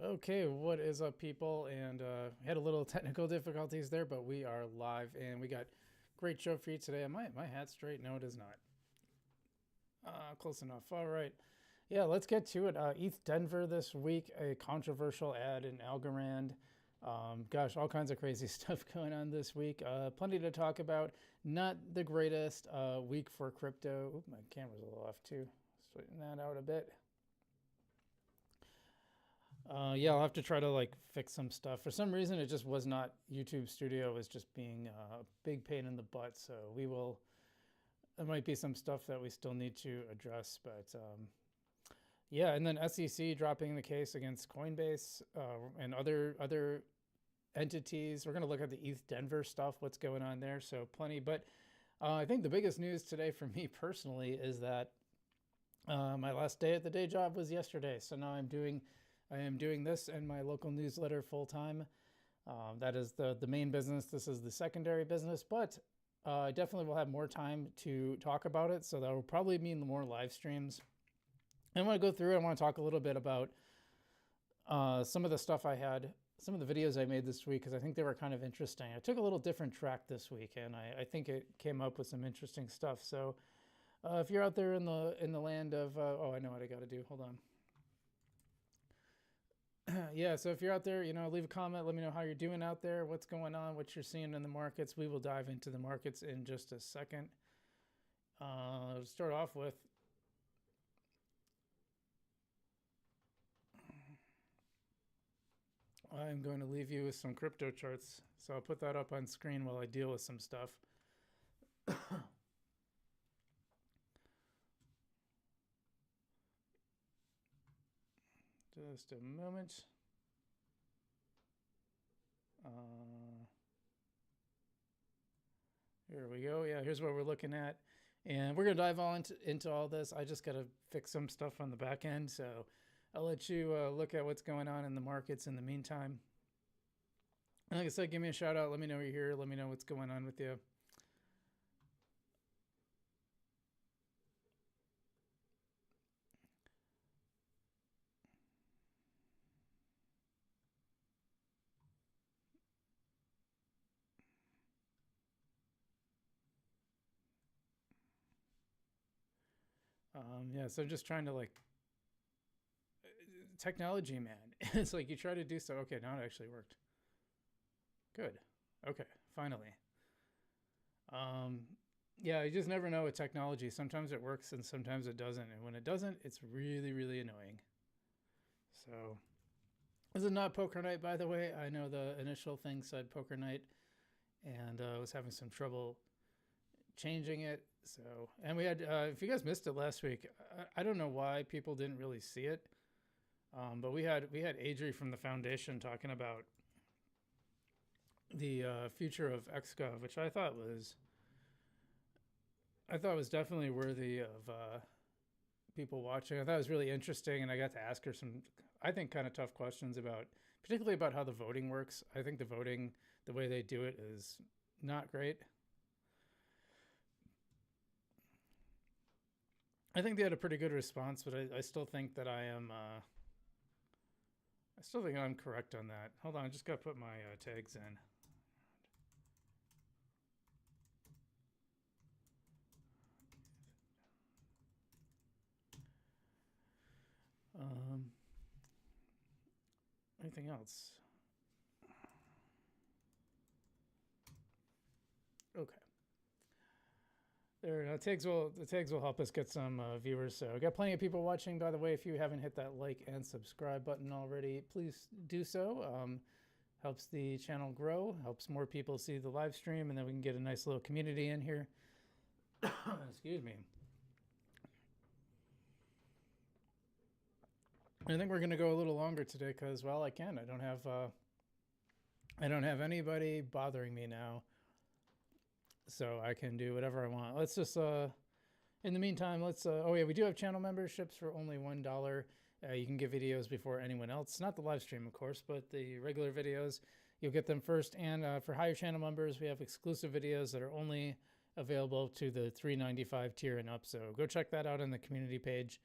Okay, what is up, people? And had a little technical difficulties there, but we are live and we got great show for you today. Am my hat straight? No, it is not. Close enough. All right. Yeah, let's get to it. ETH Denver this week, a controversial ad in Algorand. Gosh, all kinds of crazy stuff going on this week. Plenty to talk about. Not the greatest week for crypto. Oop, my camera's a little off too. Straighten that out a bit. Yeah, I'll have to try to like fix some stuff. For some reason, it just was not YouTube Studio was just being a big pain in the butt. So we will. There might be some stuff that we still need to address, but yeah. And then SEC dropping the case against Coinbase and other entities. We're going to look at the ETH Denver stuff. What's going on there? So plenty. But I think the biggest news today for me personally is that my last day at the day job was yesterday. So now I am doing this and my local newsletter full time. That is the main business. This is the secondary business, but I definitely will have more time to talk about it. So that will probably mean more live streams. I want to go through. I want to talk a little bit about some of the stuff I had, some of the videos I made this week, because I think they were kind of interesting. I took a little different track this week, and I think it came up with some interesting stuff. So if you're out there in the land of, oh, I know what I got to do. Hold on. Yeah, so if you're out there, leave a comment. Let me know how you're doing out there, what's going on, what you're seeing in the markets. We will dive into the markets in just a second. To start off with, I'm going to leave you with some crypto charts. So I'll put that up on screen while I deal with some stuff. Just a moment. Here we go. Yeah, here's what we're looking at. And we're going to dive on into all this. I just got to fix some stuff on the back end. So I'll let you look at what's going on in the markets in the meantime. And like I said, give me a shout out. Let me know you're here. Let me know what's going on with you. Yeah, so I'm just trying to like technology, man. It's like you try to do so. Okay, now it actually worked. Good. Okay, finally. Yeah, you just never know with technology. Sometimes it works and sometimes it doesn't. And when it doesn't, it's really, really annoying. So, this is not poker night, by the way. I know the initial thing said poker night, and I was having some trouble changing it. So, and we had, if you guys missed it last week, I don't know why people didn't really see it. But we had Adri from the foundation talking about the future of XGov, which I thought was definitely worthy of people watching. I thought it was really interesting, and I got to ask her some, I think, kind of tough questions about, particularly about how the voting works. I think the voting, the way they do it, is not great. I think they had a pretty good response, but I still think that I still think I'm correct on that. Hold on, I just got to put my tags in. Anything else? Okay. There, the tags will help us get some viewers. So we got plenty of people watching. By the way, if you haven't hit that like and subscribe button already, please do so. Helps the channel grow, helps more people see the live stream, and then we can get a nice little community in here. Excuse me. I think we're going to go a little longer today because, well, I can. I don't have anybody bothering me now, so I can do whatever I want. Let's just in the meantime, let's oh yeah, we do have channel memberships for only $1. You can get videos before anyone else, not the live stream, of course, but the regular videos. You'll get them first. And for higher channel members, we have exclusive videos that are only available to the $3.95 tier and up. So go check that out on the community page.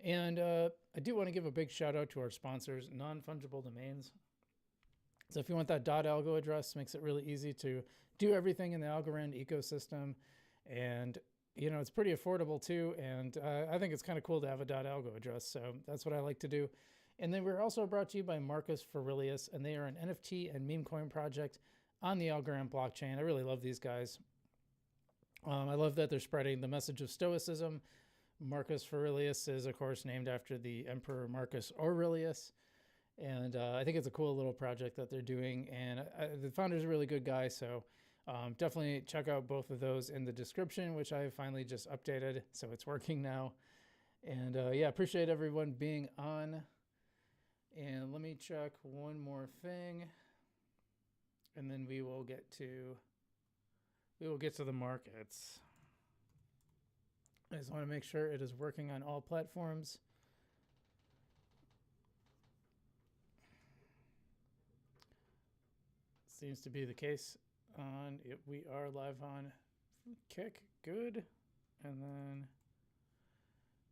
And I do want to give a big shout out to our sponsors, Non-Fungible Domains. So if you want that .algo address, makes it really easy to do everything in the Algorand ecosystem. And, you know, it's pretty affordable too. And I think it's kind of cool to have a .algo address. So that's what I like to do. And then we're also brought to you by Marcus Aurelius, and they are an NFT and meme coin project on the Algorand blockchain. I really love these guys. I love that they're spreading the message of Stoicism. Marcus Aurelius is, of course, named after the Emperor Marcus Aurelius. And I think it's a cool little project that they're doing. And the founder's a really good guy. So definitely check out both of those in the description, which I finally just updated. So it's working now. And yeah, appreciate everyone being on. And let me check one more thing. And then we will get to the markets. I just want to make sure it is working on all platforms. Seems to be the case on it. We are live on Kick. Good. And then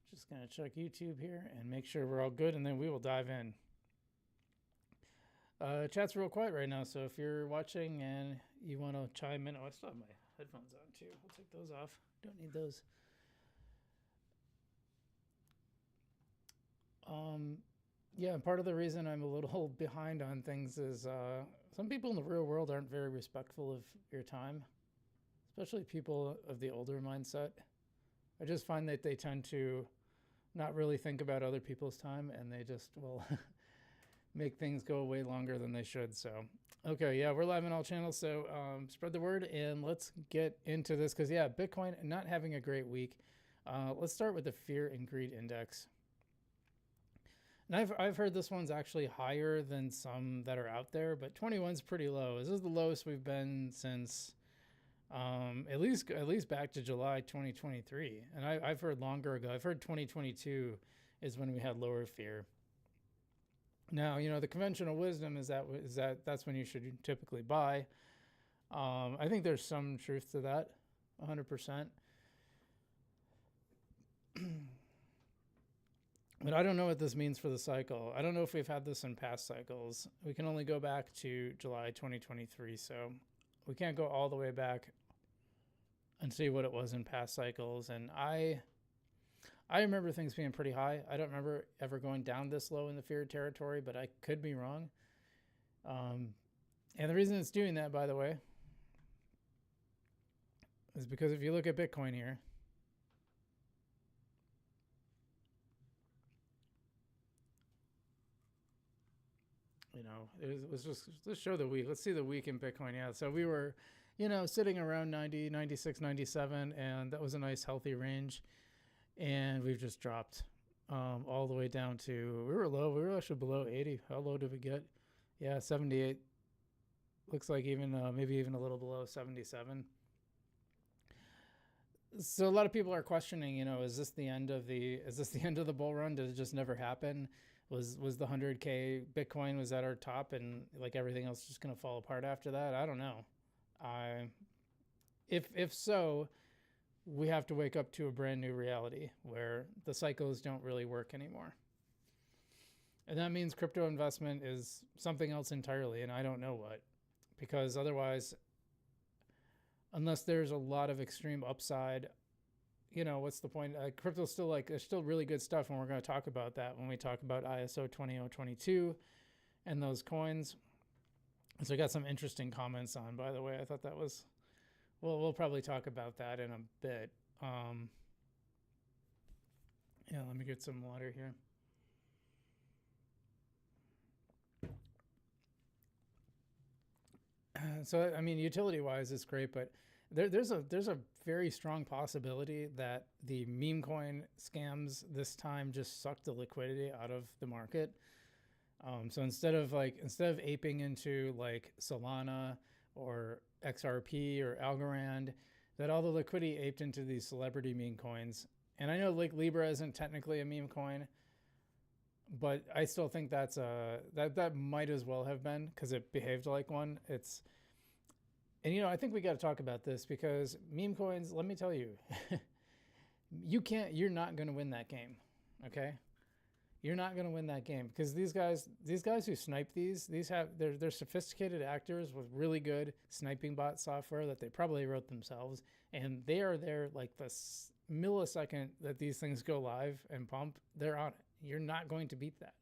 just going to check YouTube here and make sure we're all good, and then we will dive in. Chat's real quiet right now, so if you're watching and you want to chime in, oh, I still have my headphones on too. I'll take those off. Don't need those. Yeah, part of the reason I'm a little behind on things is some people in the real world aren't very respectful of your time, especially people of the older mindset. I just find that they tend to not really think about other people's time, and they just will make things go way longer than they should. So, okay, yeah, we're live on all channels, so spread the word, and let's get into this, because, yeah, Bitcoin not having a great week. Let's start with the Fear and Greed Index. And I've heard this one's actually higher than some that are out there, but 21's pretty low. This is the lowest we've been since At least back to July 2023. And I've heard longer ago. I've heard 2022 is when we had lower fear. Now, the conventional wisdom is that that's when you should typically buy. I think there's some truth to that, 100%. But I don't know what this means for the cycle. I don't know if we've had this in past cycles. We can only go back to July 2023, so we can't go all the way back and see what it was in past cycles. And I remember things being pretty high. I don't remember ever going down this low in the fear territory, but I could be wrong. And the reason it's doing that, by the way, is because if you look at Bitcoin here, it was just, let's show the week. Let's see the week in Bitcoin. Yeah. So we were, sitting around 90, 96, 97, and that was a nice healthy range. And we've just dropped all the way down to, we were low. We were actually below 80. How low did we get? Yeah, 78. Looks like even maybe even a little below 77. So a lot of people are questioning, is this the end of the bull run? Did it just never happen? Was the 100K Bitcoin, was that our top, and like everything else just going to fall apart after that? I don't know. If so, we have to wake up to a brand new reality where the cycles don't really work anymore. And that means crypto investment is something else entirely, and I don't know what. Because otherwise, unless there's a lot of extreme upside, what's the point? Crypto's still there's still really good stuff, and we're going to talk about that when we talk about ISO 20022 and those coins. So I got some interesting comments on, by the way. I thought that was, well, we'll probably talk about that in a bit. Yeah, let me get some water here. So, I mean, utility-wise, it's great, but there's a very strong possibility that the meme coin scams this time just sucked the liquidity out of the market. So instead of aping into like Solana or XRP or Algorand, that all the liquidity aped into these celebrity meme coins. And I know like Libra isn't technically a meme coin, but I still think that's that might as well have been, because it behaved like one. And I think we got to talk about this, because meme coins, let me tell you, you're not going to win that game. Okay. You're not going to win that game, because these guys who snipe they're sophisticated actors with really good sniping bot software that they probably wrote themselves. And they are there like the millisecond that these things go live and pump, they're on it. You're not going to beat that.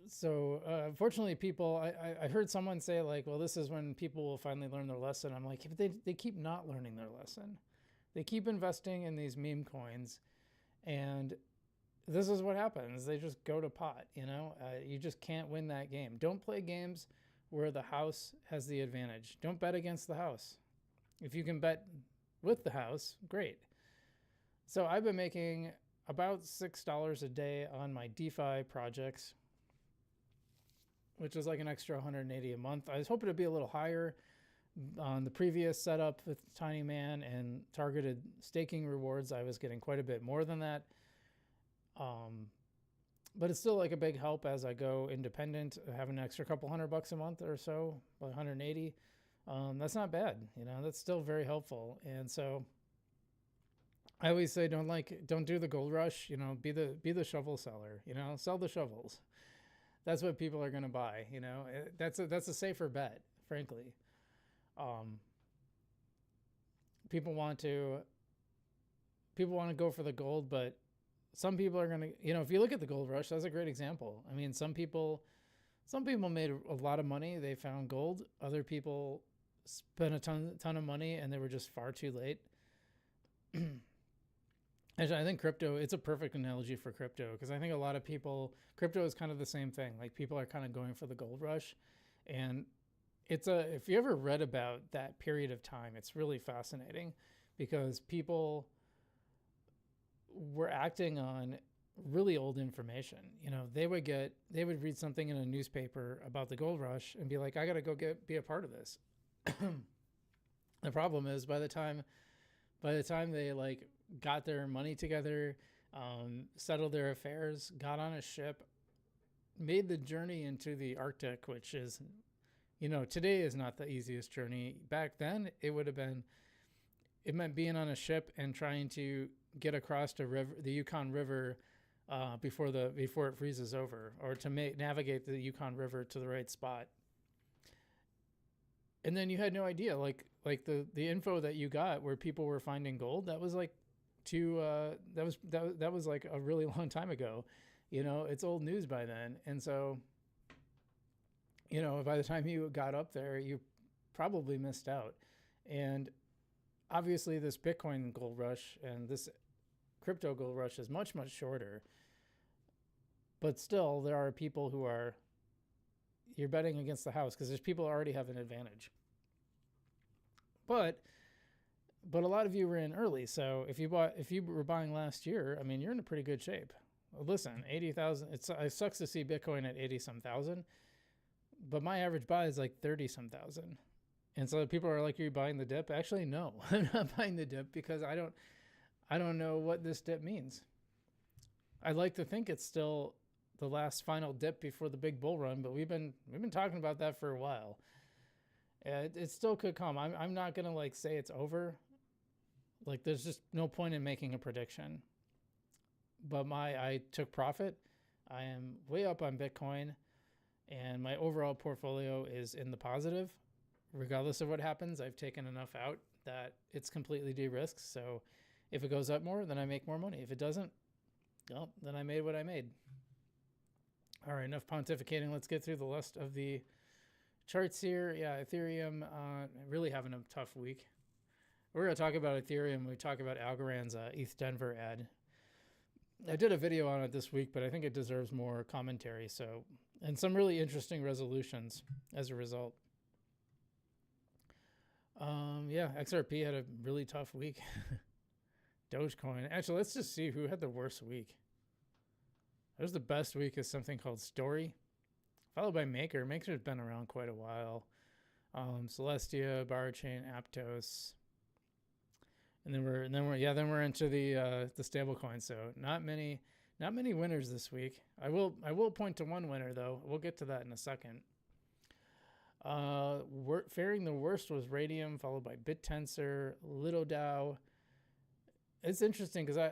So unfortunately, people, I heard someone say like, well, this is when people will finally learn their lesson. I'm like, but they keep not learning their lesson. They keep investing in these meme coins, and this is what happens. They just go to pot, you just can't win that game. Don't play games where the house has the advantage. Don't bet against the house. If you can bet with the house, great. So I've been making about $6 a day on my DeFi projects, which is like an extra 180 a month. I was hoping to be a little higher on the previous setup with Tiny Man and targeted staking rewards. I was getting quite a bit more than that. But it's still like a big help as I go independent. I have an extra couple $100 a month or so, about 180. That's not bad. That's still very helpful. And so I always say, don't do the gold rush, be the shovel seller, sell the shovels. That's what people are going to buy. That's a safer bet, frankly. People want to go for the gold, but some people are going to, if you look at the gold rush, that's a great example. I mean, some people made a lot of money. They found gold. Other people spent a ton of money, and they were just far too late. Actually, I think crypto, it's a perfect analogy for crypto, because I think a lot of people, crypto is kind of the same thing. Like, people are kind of going for the gold rush, and if you ever read about that period of time, it's really fascinating, because people were acting on really old information. You know, they would read something in a newspaper about the gold rush and be like, I got to go be a part of this. The problem is by the time they like got their money together, settled their affairs, got on a ship, made the journey into the Arctic, which is, you know, today is not the easiest journey. Back then, it meant being on a ship and trying to get across the Yukon River before it freezes over, or to navigate the Yukon River to the right spot. And then you had no idea, like the info that you got where people were finding gold, that was like that was like a really long time ago. You know, it's old news by then. And so, you know, by the time you got up there, you probably missed out. And obviously this Bitcoin gold rush and this crypto gold rush is much, much shorter. But still, there are people who you're betting against the house because there's people who already have an advantage. But a lot of you were in early. So if you were buying last year, I mean, you're in a pretty good shape. Well, listen, 80,000, it sucks to see Bitcoin at 80 some thousand, but my average buy is like 30 some thousand. And so people are like, are you buying the dip? Actually, no, I'm not buying the dip because I don't know what this dip means. I'd like to think it's still the last final dip before the big bull run, but we've been talking about that for a while. It still could come. I'm not gonna like say it's over. Like there's just no point in making a prediction. But I took profit. I am way up on Bitcoin, and my overall portfolio is in the positive. Regardless of what happens, I've taken enough out that it's completely de-risked. So if it goes up more, then I make more money. If it doesn't, well, then I made what I made. All right, enough pontificating. Let's get through the list of the charts here. Yeah, Ethereum really having a tough week. We're going to talk about Ethereum when we talk about Algorand's ETH Denver ad. I did a video on it this week, but I think it deserves more commentary. So, and some really interesting resolutions as a result. Yeah, XRP had a really tough week. Dogecoin. Actually, let's just see who had the worst week. There's the best week is something called Story, followed by Maker. Maker's been around quite a while. Celestia, Barachain, Aptos. And then we're into the stable coins. So not many winners this week. I will point to one winner though. We'll get to that in a second. Faring the worst was Radium, followed by BitTensor, LittleDAO. It's interesting because I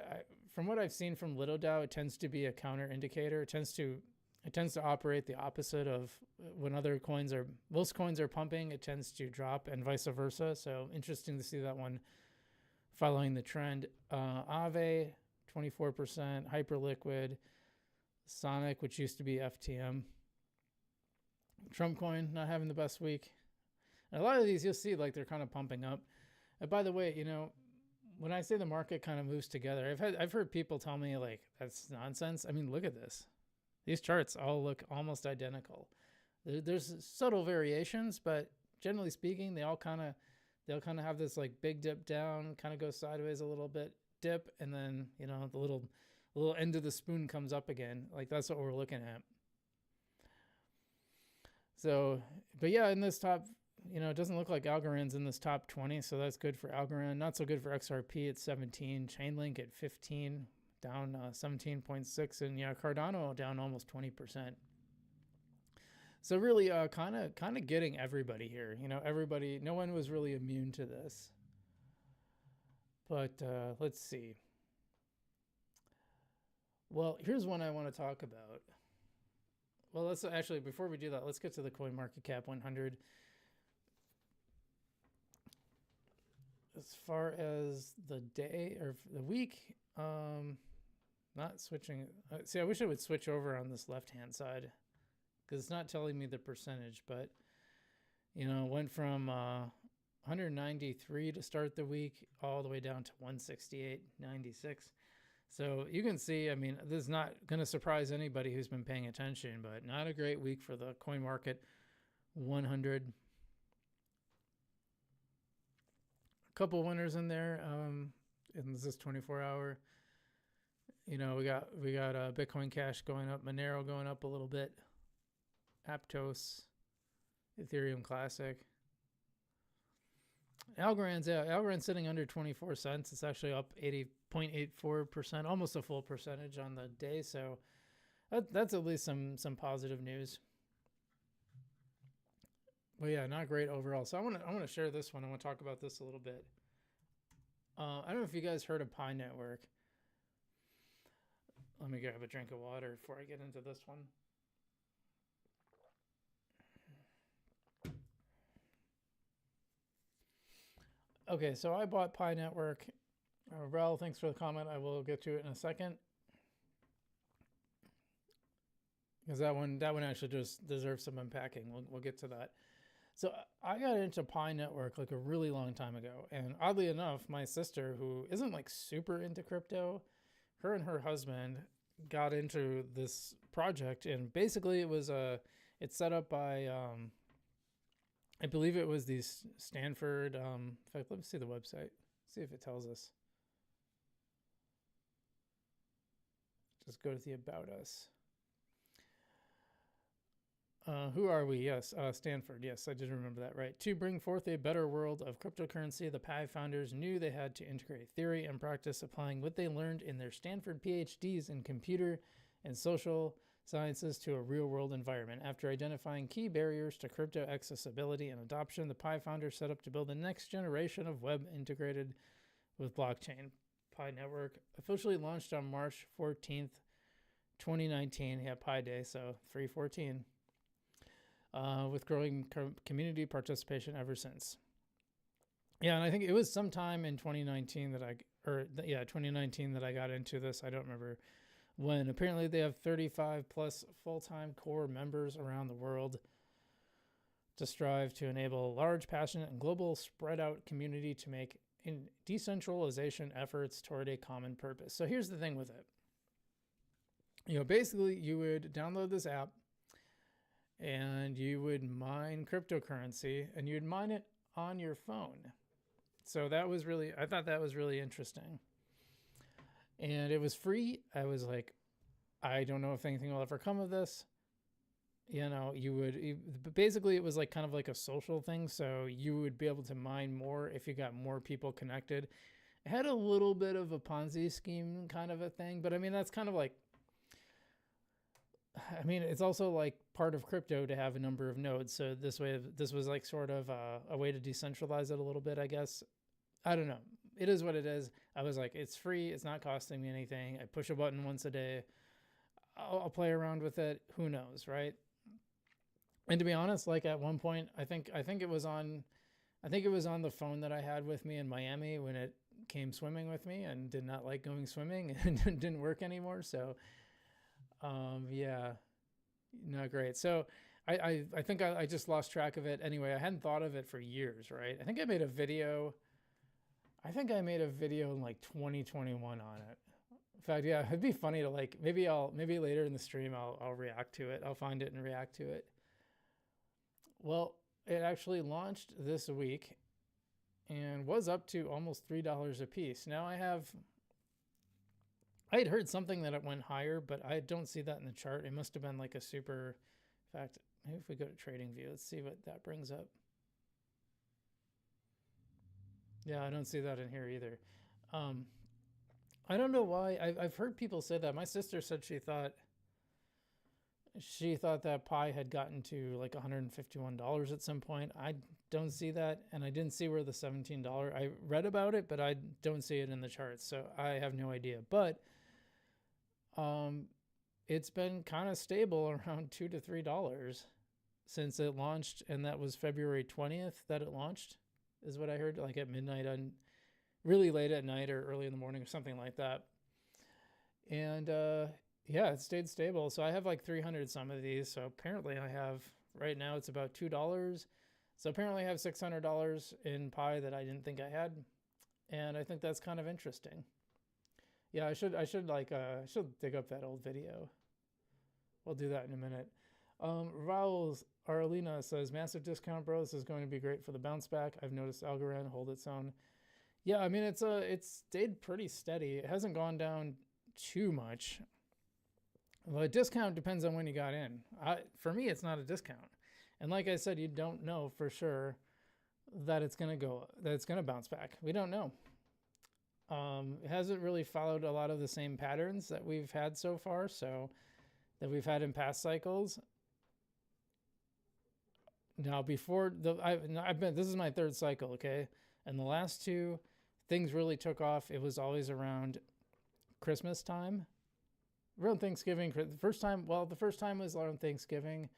from what I've seen from LittleDAO, it tends to be a counter indicator. It tends to operate the opposite of when most coins are pumping, it tends to drop, and vice versa. So interesting to see that one following the trend. Aave, 24%, Hyperliquid, Sonic, which used to be FTM. Trump coin not having the best week. And a lot of these you'll see like they're kind of pumping up. And by the way, you know, when I say the market kind of moves together, I've heard people tell me like that's nonsense. I mean, look at this. These charts all look almost identical. There's subtle variations, but generally speaking, they'll kind of have this like big dip down, kind of go sideways a little bit, dip, and then, you know, the little end of the spoon comes up again. Like that's what we're looking at. So, but yeah, in this top, you know, it doesn't look like Algorand's in this top 20, so that's good for Algorand. Not so good for XRP at 17, Chainlink at 15, down 17.6, and yeah, Cardano down almost 20%. So really, kind of getting everybody here. You know, everybody. No one was really immune to this. But let's see. Well, here's one I want to talk about. Well, let's actually, before we do that, let's get to the CoinMarketCap 100. As far as the day or the week, not switching. See, I wish I would switch over on this left-hand side because it's not telling me the percentage, but, you know, went from 193 to start the week all the way down to 168.96. So you can see, I mean, this is not going to surprise anybody who's been paying attention, but not a great week for the coin market 100. A couple winners in there. And this is 24-hour. You know, we got Bitcoin Cash going up, Monero going up a little bit, Aptos, Ethereum Classic. Algorand's sitting under 24 cents. It's actually up 80.84%, almost a full percentage on the day. So that's at least some positive news. But yeah, not great overall. So I want to share this one. I want to talk about this a little bit. I don't know if you guys heard of Pi Network. Let me grab a drink of water before I get into this one. Okay, so I bought Pi Network. Rel, thanks for the comment. I will get to it in a second. Because that one actually just deserves some unpacking. We'll get to that. So I got into Pi Network like a really long time ago. And oddly enough, my sister, who isn't like super into crypto, her and her husband got into this project. And basically it's set up by, I believe it was the Stanford, in fact, let me see the website, see if it tells us. Just go to the About Us. Who are we? Yes, Stanford. Yes, I did remember that, right. To bring forth a better world of cryptocurrency, the Pi founders knew they had to integrate theory and practice, applying what they learned in their Stanford PhDs in computer and social sciences to a real-world environment. After identifying key barriers to crypto accessibility and adoption, the Pi founders set up to build the next generation of web integrated with blockchain. Pi Network officially launched on March 14th, 2019. Yeah, Pi Day, so 3/14. With growing community participation ever since. Yeah, and I think it was sometime in 2019 that 2019 that I got into this. I don't remember when. Apparently they have 35 plus full-time core members around the world to strive to enable large, passionate, and global spread out community to make decentralization efforts toward a common purpose. So here's the thing with it. You know, basically you would download this app and you would mine cryptocurrency and you'd mine it on your phone. So I thought that was really interesting. And it was free. I was like, I don't know if anything will ever come of this. You know, basically it was like kind of like a social thing. So you would be able to mine more if you got more people connected. It had a little bit of a Ponzi scheme kind of a thing, but I mean, that's kind of like, I mean, it's also like part of crypto to have a number of nodes. So this was like sort of a way to decentralize it a little bit, I guess. I don't know. It is what it is. I was like, it's free. It's not costing me anything. I push a button once a day. I'll play around with it. Who knows, right? And to be honest, like at one point, I think it was on the phone that I had with me in Miami when it came swimming with me and did not like going swimming and didn't work anymore. So yeah, not great. So I think I just lost track of it. Anyway, I hadn't thought of it for years, right? I think I made a video in like 2021 on it. In fact, yeah, it'd be funny to like, maybe later in the stream, I'll react to it. I'll find it and react to it. Well, it actually launched this week and was up to almost $3 a piece. Now I had heard something that it went higher, but I don't see that in the chart. It must have been like a super, in fact, maybe if we go to TradingView, let's see what that brings up. Yeah, I don't see that in here either. I don't know why. I've heard people say that. My sister said she thought that Pi had gotten to like $151 at some point. I don't see that, and I didn't see where the $17. I read about it, but I don't see it in the charts, so I have no idea. But it's been kind of stable around $2 to $3 since it launched, and that was February 20th that it launched, is what I heard, like at midnight, on really late at night or early in the morning or something like that. And yeah, it stayed stable. So I have like 300 some of these. So apparently I have, right now it's about $2. So apparently I have $600 in Pi that I didn't think I had. And I think that's kind of interesting. Yeah, I should dig up that old video. We'll do that in a minute. Raul Arlena says, massive discount, bro. This is going to be great for the bounce back. I've noticed Algorand hold its own. Yeah, I mean, it's stayed pretty steady. It hasn't gone down too much. Well, a discount depends on when you got in. For me, it's not a discount. And like I said, you don't know for sure that it's going to bounce back. We don't know. It hasn't really followed a lot of the same patterns that we've had so far, so that we've had in past cycles. Now, before this is my third cycle, okay? And the last two, things really took off. It was always around Christmas time. Around Thanksgiving. The first time was around Thanksgiving.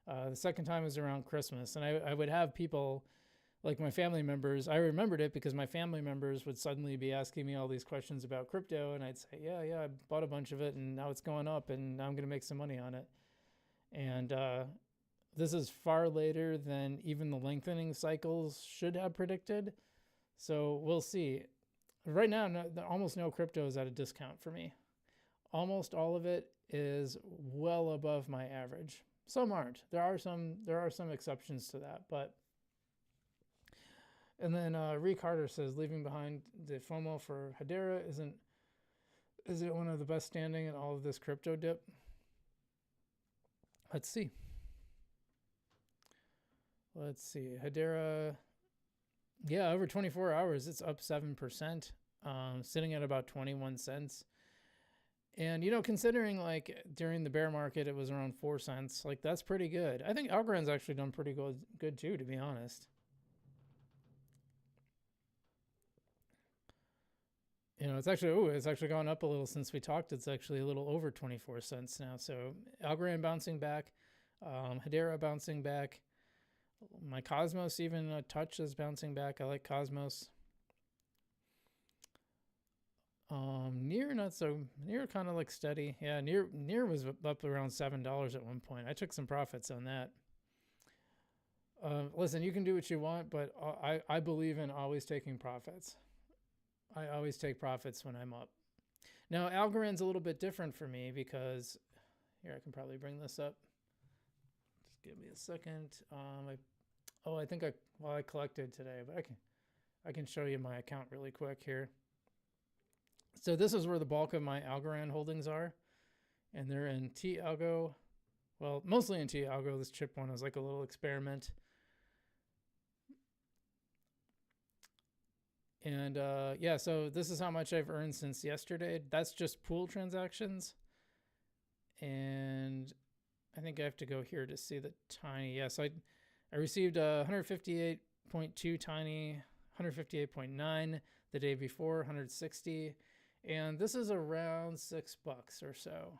The second time was around Christmas. And I would have people, like my family members, I remembered it because my family members would suddenly be asking me all these questions about crypto. And I'd say, yeah, I bought a bunch of it and now it's going up and now I'm going to make some money on it. And this is far later than even the lengthening cycles should have predicted. So we'll see. Right now, almost no crypto is at a discount for me. Almost all of it is well above my average. Some aren't. There are some exceptions to that, but. And then Ree Carter says, leaving behind the FOMO for Hedera is it one of the best standing in all of this crypto dip? Let's see. Hedera, yeah, over 24 hours, it's up 7%, sitting at about 21 cents. And, considering like during the bear market, it was around 4 cents. Like that's pretty good. I think Algorand's actually done pretty good too, to be honest. It's actually gone up a little since we talked. It's actually a little over 24 cents now. So Algorand bouncing back, Hedera bouncing back. My Cosmos even a touch is bouncing back. I like Cosmos. Near not so near, kind of like steady. Yeah, near was up around $7 at one point. I took some profits on that. Listen, you can do what you want, but I believe in always taking profits. I always take profits when I'm up. Now, Algorand's a little bit different for me because here I can probably bring this up. Just give me a second. I think I collected today, but I can show you my account really quick here. So this is where the bulk of my Algorand holdings are, and they're in T-Algo. Well, mostly in T-Algo. This chip one is like a little experiment. And yeah, so this is how much I've earned since yesterday. That's just pool transactions. And I think I have to go here to see the tiny. Yeah, so I received 158.2 tiny, 158.9 the day before, 160. And this is around $6 or so.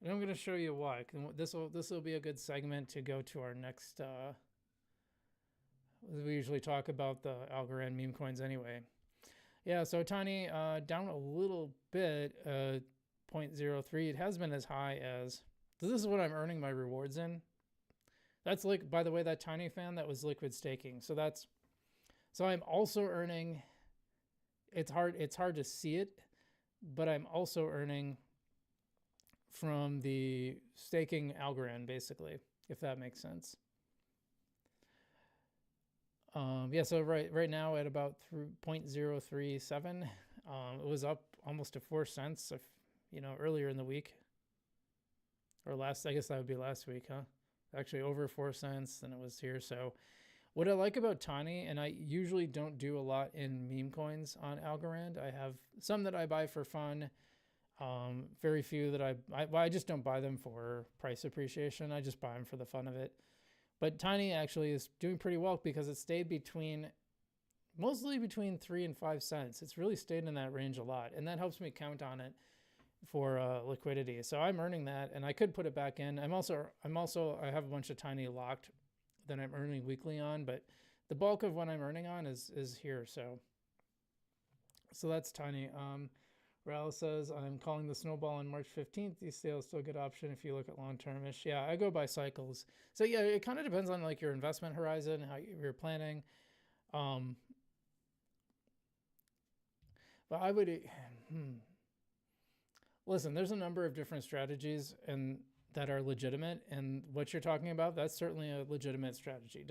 And I'm going to show you why. This will be a good segment to go to our next. We usually talk about the Algorand meme coins anyway. Yeah, so tiny down a little bit, 0.03. It has been as high as. So this is what I'm earning my rewards in. That's like, by the way, that tiny fan, that was liquid staking. So I'm also earning. It's hard to see it, but I'm also earning from the staking Algorand, basically, if that makes sense. Yeah, so right now at about 0.037, it was up almost to 4 cents, earlier in the week, or I guess that would be last week, huh? Actually over 4 cents than it was here. So what I like about Tiny, and I usually don't do a lot in meme coins on Algorand. I have some that I buy for fun. Very few that I just don't buy them for price appreciation. I just buy them for the fun of it. But Tiny actually is doing pretty well because it stayed mostly between 3 and 5 cents. It's really stayed in that range a lot, and that helps me count on it for liquidity. So I'm earning that, and I could put it back in. I have a bunch of Tiny locked that I'm earning weekly on, but the bulk of what I'm earning on is here. So that's Tiny. Raul says, I'm calling the snowball on March 15th. These sales still a good option if you look at long-term-ish. Yeah, I go by cycles. So yeah, it kind of depends on like your investment horizon, how you're planning. But I would, listen, there's a number of different strategies and that are legitimate, and what you're talking about, that's certainly a legitimate strategy.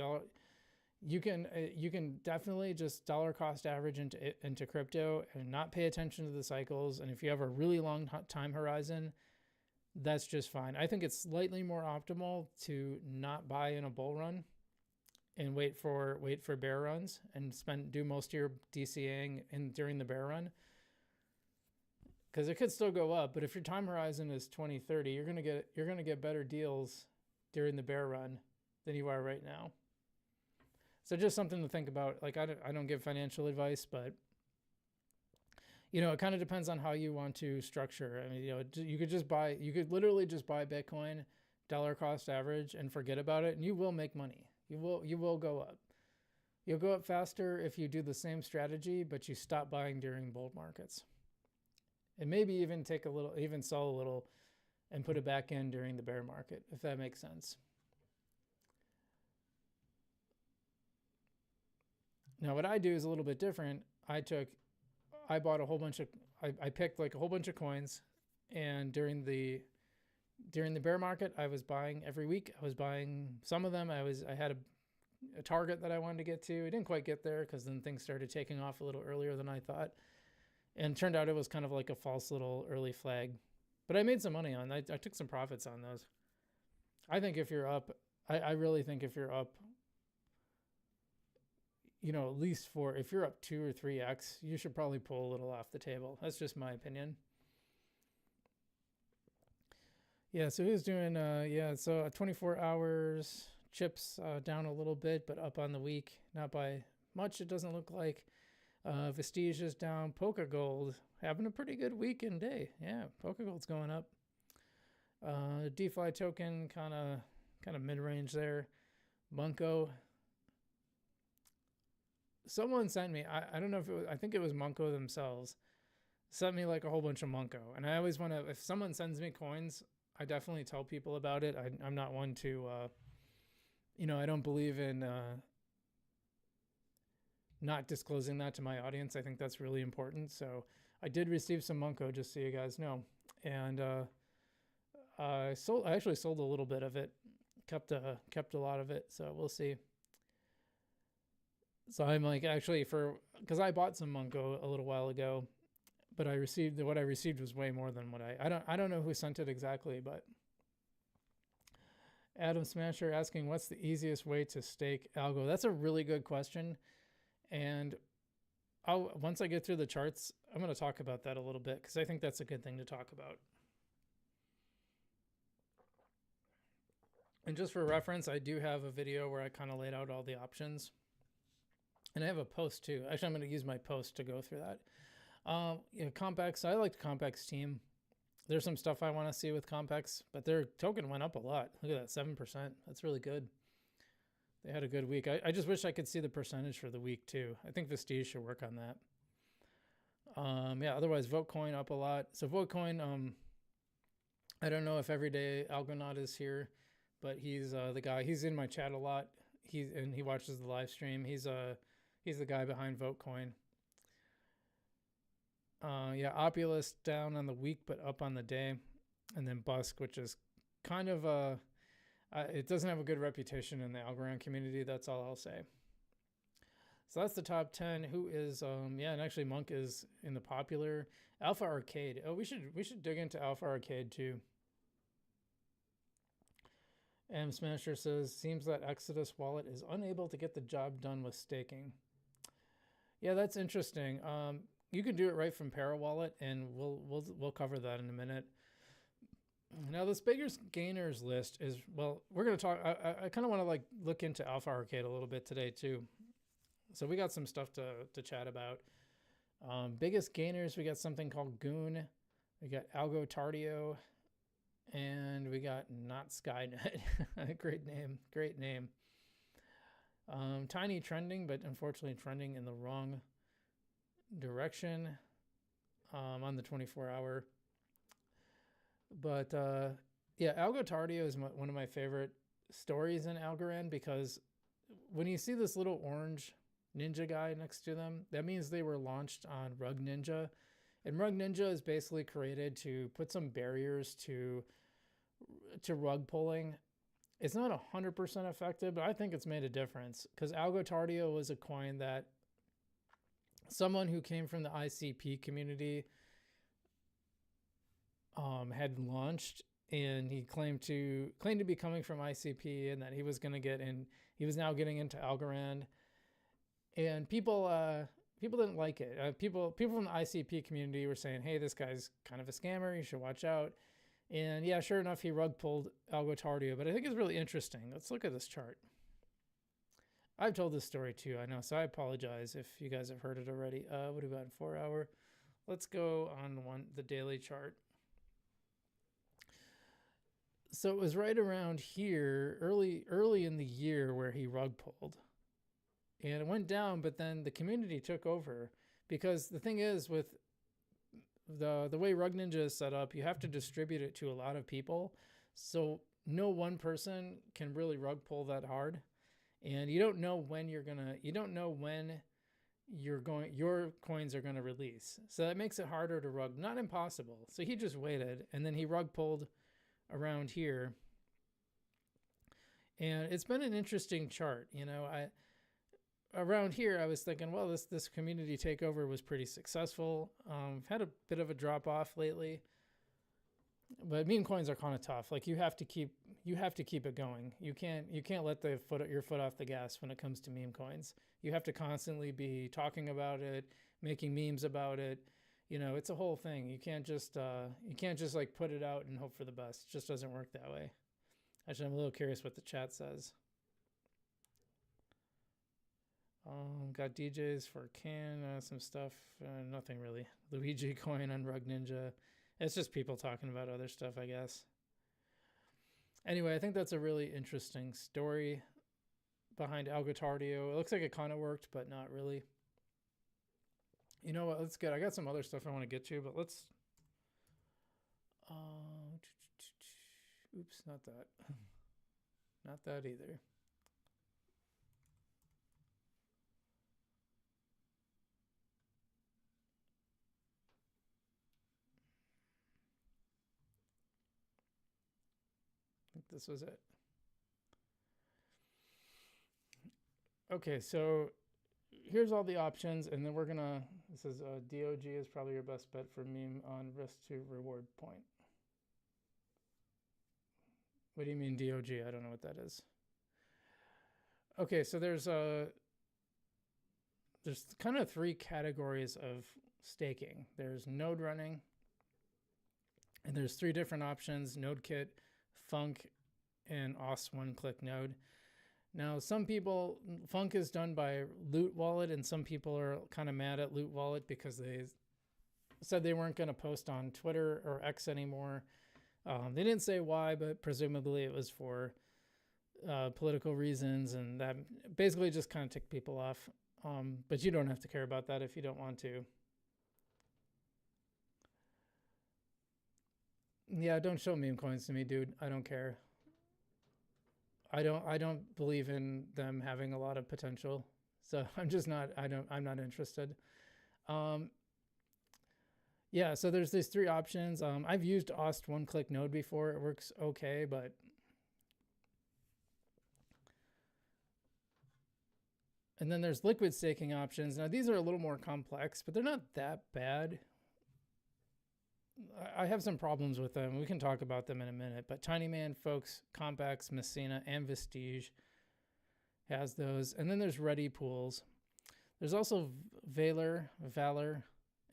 you can definitely just dollar cost average into crypto and not pay attention to the cycles. And if you have a really long time horizon, that's just fine. I think it's slightly more optimal to not buy in a bull run and wait for bear runs and do most of your DCAing during the bear run, because it could still go up. But if your time horizon is 2030, you're gonna get better deals during the bear run than you are right now. So just something to think about. Like, I don't give financial advice, but it kind of depends on how you want to structure. I mean, you could literally just buy Bitcoin dollar cost average and forget about it, and you will make money. You will go up. You'll go up faster if you do the same strategy, but you stop buying during bull markets. And maybe even sell a little and put it back in during the bear market, if that makes sense. Now, what I do is a little bit different. I bought a whole bunch of, I picked like a whole bunch of coins, and during the bear market, I was buying every week. I was buying some of them. I had a target that I wanted to get to. I didn't quite get there because then things started taking off a little earlier than I thought. And it turned out it was kind of like a false little early flag. But I made some money on it. I took some profits on those. I think if you're up, I really think if you're up, at least if you're up 2 or 3x, you should probably pull a little off the table. That's just my opinion. Yeah, so he was doing, so 24 hours, chips down a little bit, but up on the week. Not by much, it doesn't look like. Vestige is down. Polka Gold having a pretty good week and day. Yeah, Polka Gold's going up. DeFi token kind of mid-range there. Monko. Someone sent me, I don't know if it was, I think it was Monko themselves, sent me like a whole bunch of Monko. And I always want to, if someone sends me coins, I definitely tell people about it. I'm not one to, I don't believe in not disclosing that to my audience. I think that's really important. So I did receive some Monko, just so you guys know. And I actually sold a little bit of it, kept a lot of it. So we'll see. So I'm like, actually, because I bought some Monko a little while ago, but what I received was way more than what I don't know who sent it exactly, but Adam Smasher asking, what's the easiest way to stake algo? That's a really good question. And once I get through the charts, I'm going to talk about that a little bit, because I think that's a good thing to talk about. And just for reference, I do have a video where I kind of laid out all the options. And I have a post too. Actually, I'm going to use my post to go through that. Compex, I liked Compex team. There's some stuff I want to see with Compex, but their token went up a lot. Look at that, 7%. That's really good. They had a good week. I just wish I could see the percentage for the week too. I think Vestige should work on that. Otherwise, Votecoin up a lot. So Votecoin, I don't know if everyday Algorand is here, but he's the guy. He's in my chat a lot. He watches the live stream. He's the guy behind Votecoin. Opulus down on the week, but up on the day. And then Busk, which is kind of it doesn't have a good reputation in the Algorand community. That's all I'll say. So that's the top 10. Who is, and actually Monk is in the popular. Alpha Arcade. Oh, we should dig into Alpha Arcade too. M Smasher says, seems that Exodus wallet is unable to get the job done with staking. Yeah, that's interesting. You can do it right from Parawallet, and we'll cover that in a minute. Now, this biggest gainers list is, well, we're going to talk, I kind of want to like look into Alpha Arcade a little bit today too. So we got some stuff to chat about. Biggest gainers, we got something called Goon. We got Algo Tardio. And we got Not Skynet. Great name. Tiny trending, but unfortunately trending in the wrong direction on the 24-hour. But Algo Tardio is one of my favorite stories in Algorand, because when you see this little orange ninja guy next to them, that means they were launched on Rug Ninja. And Rug Ninja is basically created to put some barriers to rug pulling It's not 100% effective, but I think it's made a difference because Algotardio was a coin that someone who came from the ICP community had launched, and he claimed to be coming from ICP and that he was going to get in. He was now getting into Algorand, and people didn't like it. People from the ICP community were saying, "Hey, this guy's kind of a scammer. You should watch out." And yeah, sure enough, he rug pulled Algotardio. But I think it's really interesting. Let's look at this chart. I've told this story too, I know, so I apologize if you guys have heard it already. What about 4 hour? Let's go on the daily chart. So it was right around here, early in the year, where he rug pulled, and it went down. But then the community took over, because the thing is, with the way Rug Ninja is set up, you have to distribute it to a lot of people, so no one person can really rug pull that hard, and you don't know when your coins are gonna release. So that makes it harder to rug, not impossible. So he just waited, and then he rug pulled around here, and it's been an interesting chart. Around here I was thinking, well, this community takeover was pretty successful. Had a bit of a drop off lately, but meme coins are kind of tough. Like you have to keep it going. You can't let your foot off the gas when it comes to meme coins. You have to constantly be talking about it, making memes about it. It's a whole thing. You can't just like put it out and hope for the best. It just doesn't work that way. Actually, I'm a little curious what the chat says. Got DJs for some stuff. Nothing really. Luigi coin on Rug Ninja. It's just people talking about other stuff, I guess. Anyway, I think that's a really interesting story behind Algotardio. It looks like it kind of worked, but not really. You know what? That's good. I got some other stuff I want to get to, but let's. Oops, not that. Not that either. I think this was it. Okay, so here's all the options, and then this is DOG is probably your best bet for meme on risk to reward point. What do you mean DOG? I don't know what that is. Okay, so there's kind of 3 categories of staking. There's node running, and there's 3 different options: node kit, Funk, and OS one-click node. Now, some people, Funk is done by Loot Wallet, and some people are kind of mad at Loot Wallet because they said they weren't going to post on Twitter or X anymore. They didn't say why, but presumably it was for political reasons, and that basically just kind of ticked people off. But you don't have to care about that if you don't want to. Yeah, don't show meme coins to me, dude. I don't care. I don't believe in them having a lot of potential. So I'm not interested. Yeah, so there's these 3 options. I've used OST one-click node before. It works okay, but and then there's liquid staking options. Now these are a little more complex, but they're not that bad. I have some problems with them. We can talk about them in a minute, but Tiny Man, Folks, Compex, Messina, and Vestige has those. And then there's Ready Pools. There's also Valor,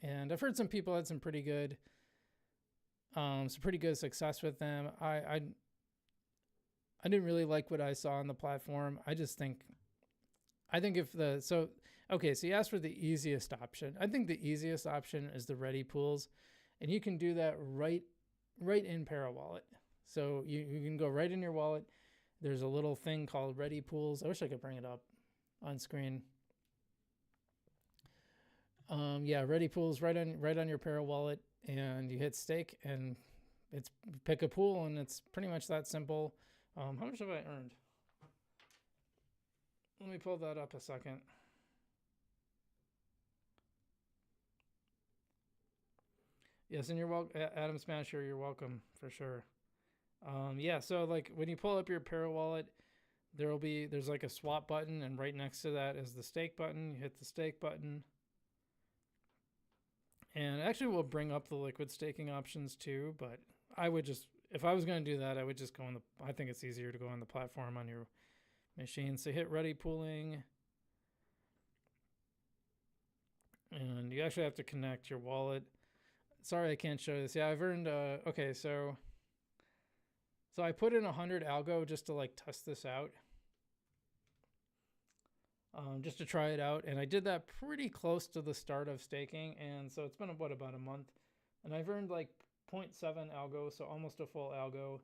and I've heard some people had some pretty good success with them. I didn't really like what I saw on the platform. I think so you asked for the easiest option. I think the easiest option is the Ready Pools. And you can do that right in ParaWallet. So you can go right in your wallet. There's a little thing called Ready Pools. I wish I could bring it up on screen. Yeah, Ready Pools right on your ParaWallet, and you hit stake, and it's pick a pool, and it's pretty much that simple. How much have I earned? Let me pull that up a second. Yes, and you're welcome, Adam Smasher. You're welcome for sure. Yeah, so like when you pull up your Para wallet, there's like a swap button, and right next to that is the stake button. You hit the stake button, and actually we'll bring up the liquid staking options too. But I would just, if I was going to do that, I would just go on the. I think it's easier to go on the platform on your machine. So hit ready pooling, and you actually have to connect your wallet. Sorry, I can't show this. Yeah, I've earned. Okay, so I put in 100 algo just to like test this out. Just to try it out, and I did that pretty close to the start of staking, and so it's been about a month, and I've earned like 0.7 algo, so almost a full algo.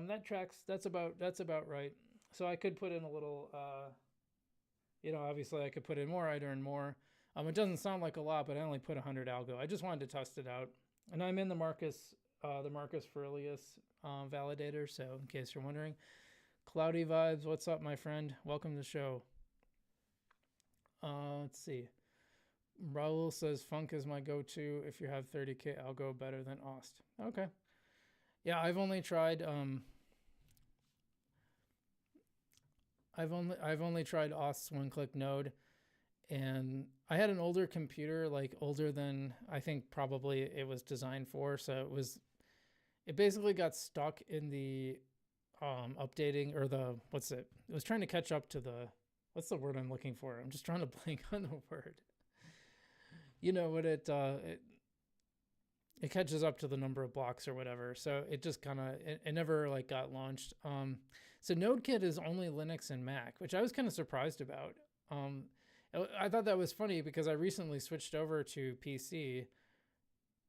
That tracks. That's about right. So I could put in a little, obviously I could put in more. I'd earn more. It doesn't sound like a lot, but I only put 100 algo. I just wanted to test it out, and I'm in the Marcus Furlius validator. So in case you're wondering, Cloudy Vibes, what's up, my friend? Welcome to the show. Let's see. Raul says Funk is my go-to if you have 30k. I'll go better than Ost. Okay. Yeah, I've only tried Ost's one-click node, and I had an older computer, like older than I think probably it was designed for. So it basically got stuck in the updating, or it was trying to catch up to what's the word I'm looking for? I'm just trying to blank on the word. You know what it catches up to the number of blocks or whatever. So it just kind of, it never like got launched. So NodeKit is only Linux and Mac, which I was kind of surprised about. I thought that was funny because I recently switched over to PC,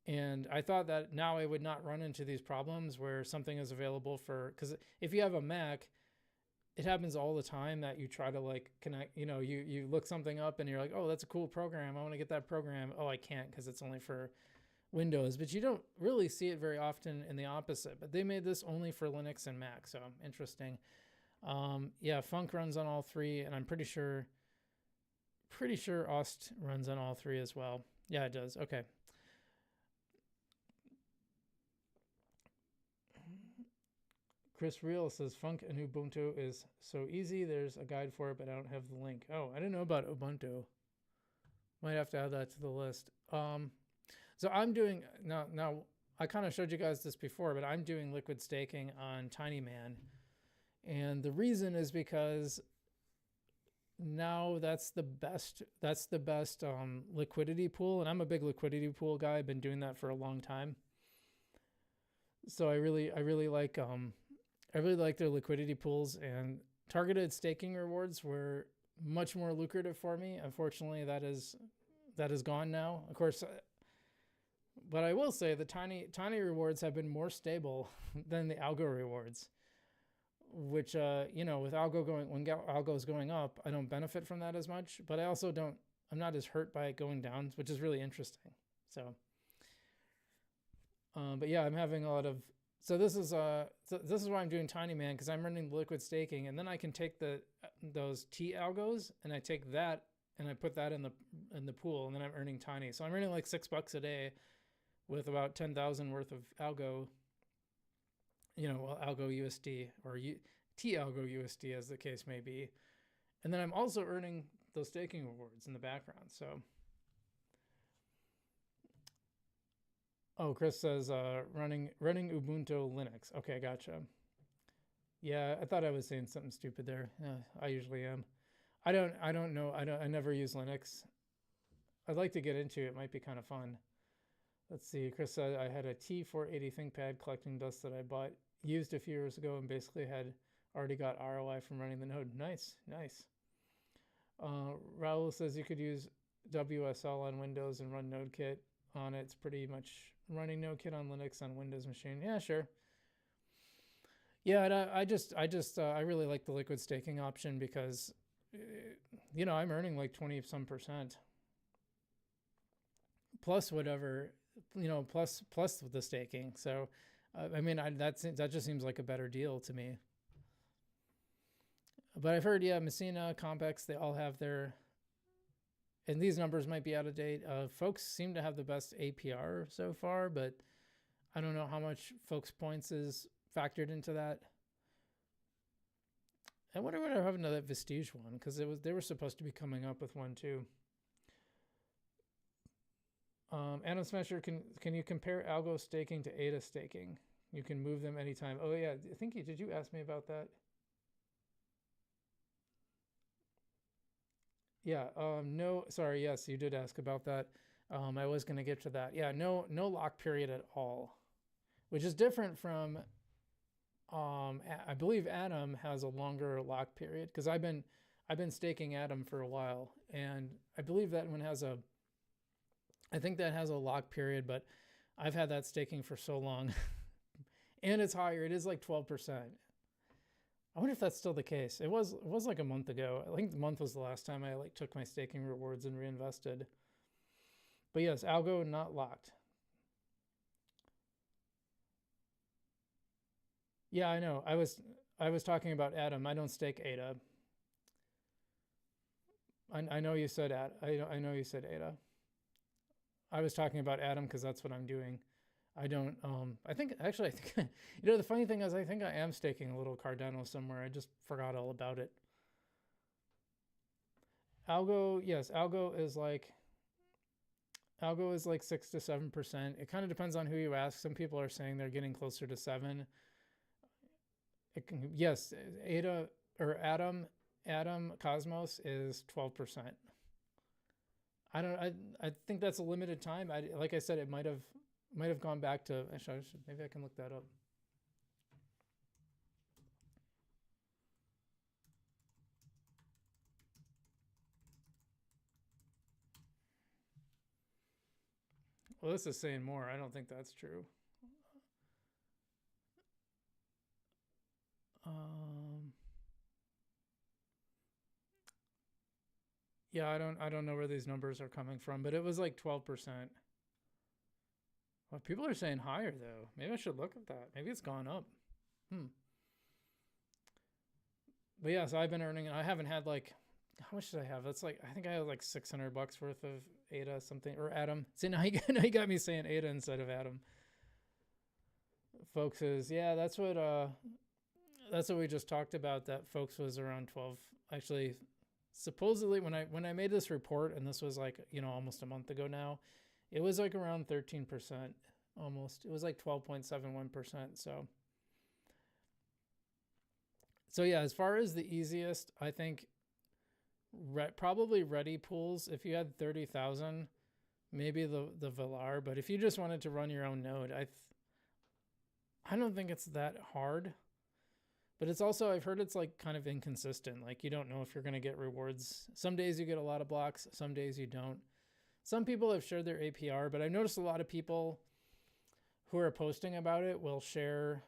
and I thought that now I would not run into these problems where something is available because if you have a Mac, it happens all the time that you try to like connect, you look something up and you're like, oh, that's a cool program. I want to get that program. Oh, I can't because it's only for Windows. But you don't really see it very often in the opposite. But they made this only for Linux and Mac. So interesting. Yeah, Funk runs on all three, and I'm pretty sure Ost runs on all three as well. Yeah, it does. Okay. Chris Real says Funk and Ubuntu is so easy. There's a guide for it, but I don't have the link. Oh, I didn't know about Ubuntu. Might have to add that to the list. So I'm doing now. I kind of showed you guys this before, but I'm doing liquid staking on TinyMan, and the reason is because now that's the best liquidity pool, and I'm a big liquidity pool guy. I've been doing that for a long time. So I really like their liquidity pools, and targeted staking rewards were much more lucrative for me. Unfortunately, that is gone now. Of course, but I will say the tiny rewards have been more stable than the algo rewards, which with algo is going up, I don't benefit from that as much, but I also I'm not as hurt by it going down, which is really interesting. So but yeah, I'm having a lot of, so this is why I'm doing TinyMan, because I'm running liquid staking, and then I can take those T algos, and I take that and I put that in the pool, and then I'm earning Tiny. So I'm earning like $6 a day with about 10,000 worth of algo, algo USD or T algo USD as the case may be. And then I'm also earning those staking rewards in the background. So, oh, Chris says running Ubuntu Linux. Okay, gotcha. Yeah, I thought I was saying something stupid there. Yeah, I usually am. I don't know. I never use Linux. I'd like to get into it. It might be kind of fun. Let's see. Chris said I had a T480 ThinkPad collecting dust that I bought used a few years ago, and basically had already got ROI from running the node. Nice. Raul says you could use WSL on Windows and run NodeKit on it. It's pretty much running NodeKit on Linux on Windows machine. Yeah, sure. Yeah, and I really like the liquid staking option because, I'm earning like 20 some percent plus whatever, plus the staking. So, that just seems like a better deal to me. But I've heard, Messina, Compex, they all have their, and these numbers might be out of date. Folks seem to have the best APR so far, but I don't know how much Folks Points is factored into that. I wonder what happened to that Vestige one, because they were supposed to be coming up with one too. Adam Smasher, can you compare algo staking to ADA staking? You can move them anytime. Oh yeah, I think did you ask me about that? Yeah. No, sorry. Yes, you did ask about that. I was going to get to that. Yeah. No lock period at all, which is different from. I believe Atom has a longer lock period, because I've been staking Atom for a while, and I believe that one has a. I think that has a lock period, but I've had that staking for so long, and it's higher. It is like 12%. I wonder if that's still the case. It was like a month ago. I think the month was the last time I like took my staking rewards and reinvested. But yes, algo not locked. Yeah, I know. I was talking about Atom. I don't stake ADA. I know you said I know you said ADA. I was talking about Atom because that's what I'm doing. I don't. I think actually, I think you know the funny thing is I think I am staking a little Cardano somewhere. I just forgot all about it. Algo, yes, Algo is like 6 to 7%. It kind of depends on who you ask. Some people are saying they're getting closer to 7. Yes, ADA or Atom Cosmos is 12%. I think that's a limited time. Like I said, it might have gone back to. Actually, maybe I can look that up. Well, this is saying more. I don't think that's true. Yeah, I don't know where these numbers are coming from, but it was like 12%. Well, people are saying higher though. Maybe I should look at that. Maybe it's gone up. But yeah, so I've been earning, and I haven't had like, how much did I have? That's like, I think I have like $600 worth of ADA something, or Atom. See, now you got me saying ADA instead of Atom. Folks is, yeah, that's what we just talked about. That folks was around 12. Actually, supposedly when I made this report, and this was like, almost a month ago now, it was like around 13%, almost. It was like 12.71%. So yeah, as far as the easiest, I think probably ready pools. If you had 30,000, maybe the Velar. But if you just wanted to run your own node, I don't think it's that hard. But it's also, I've heard it's like kind of inconsistent. Like you don't know if you're going to get rewards. Some days you get a lot of blocks, some days you don't. Some people have shared their APR, but I've noticed a lot of people who are posting about it will share.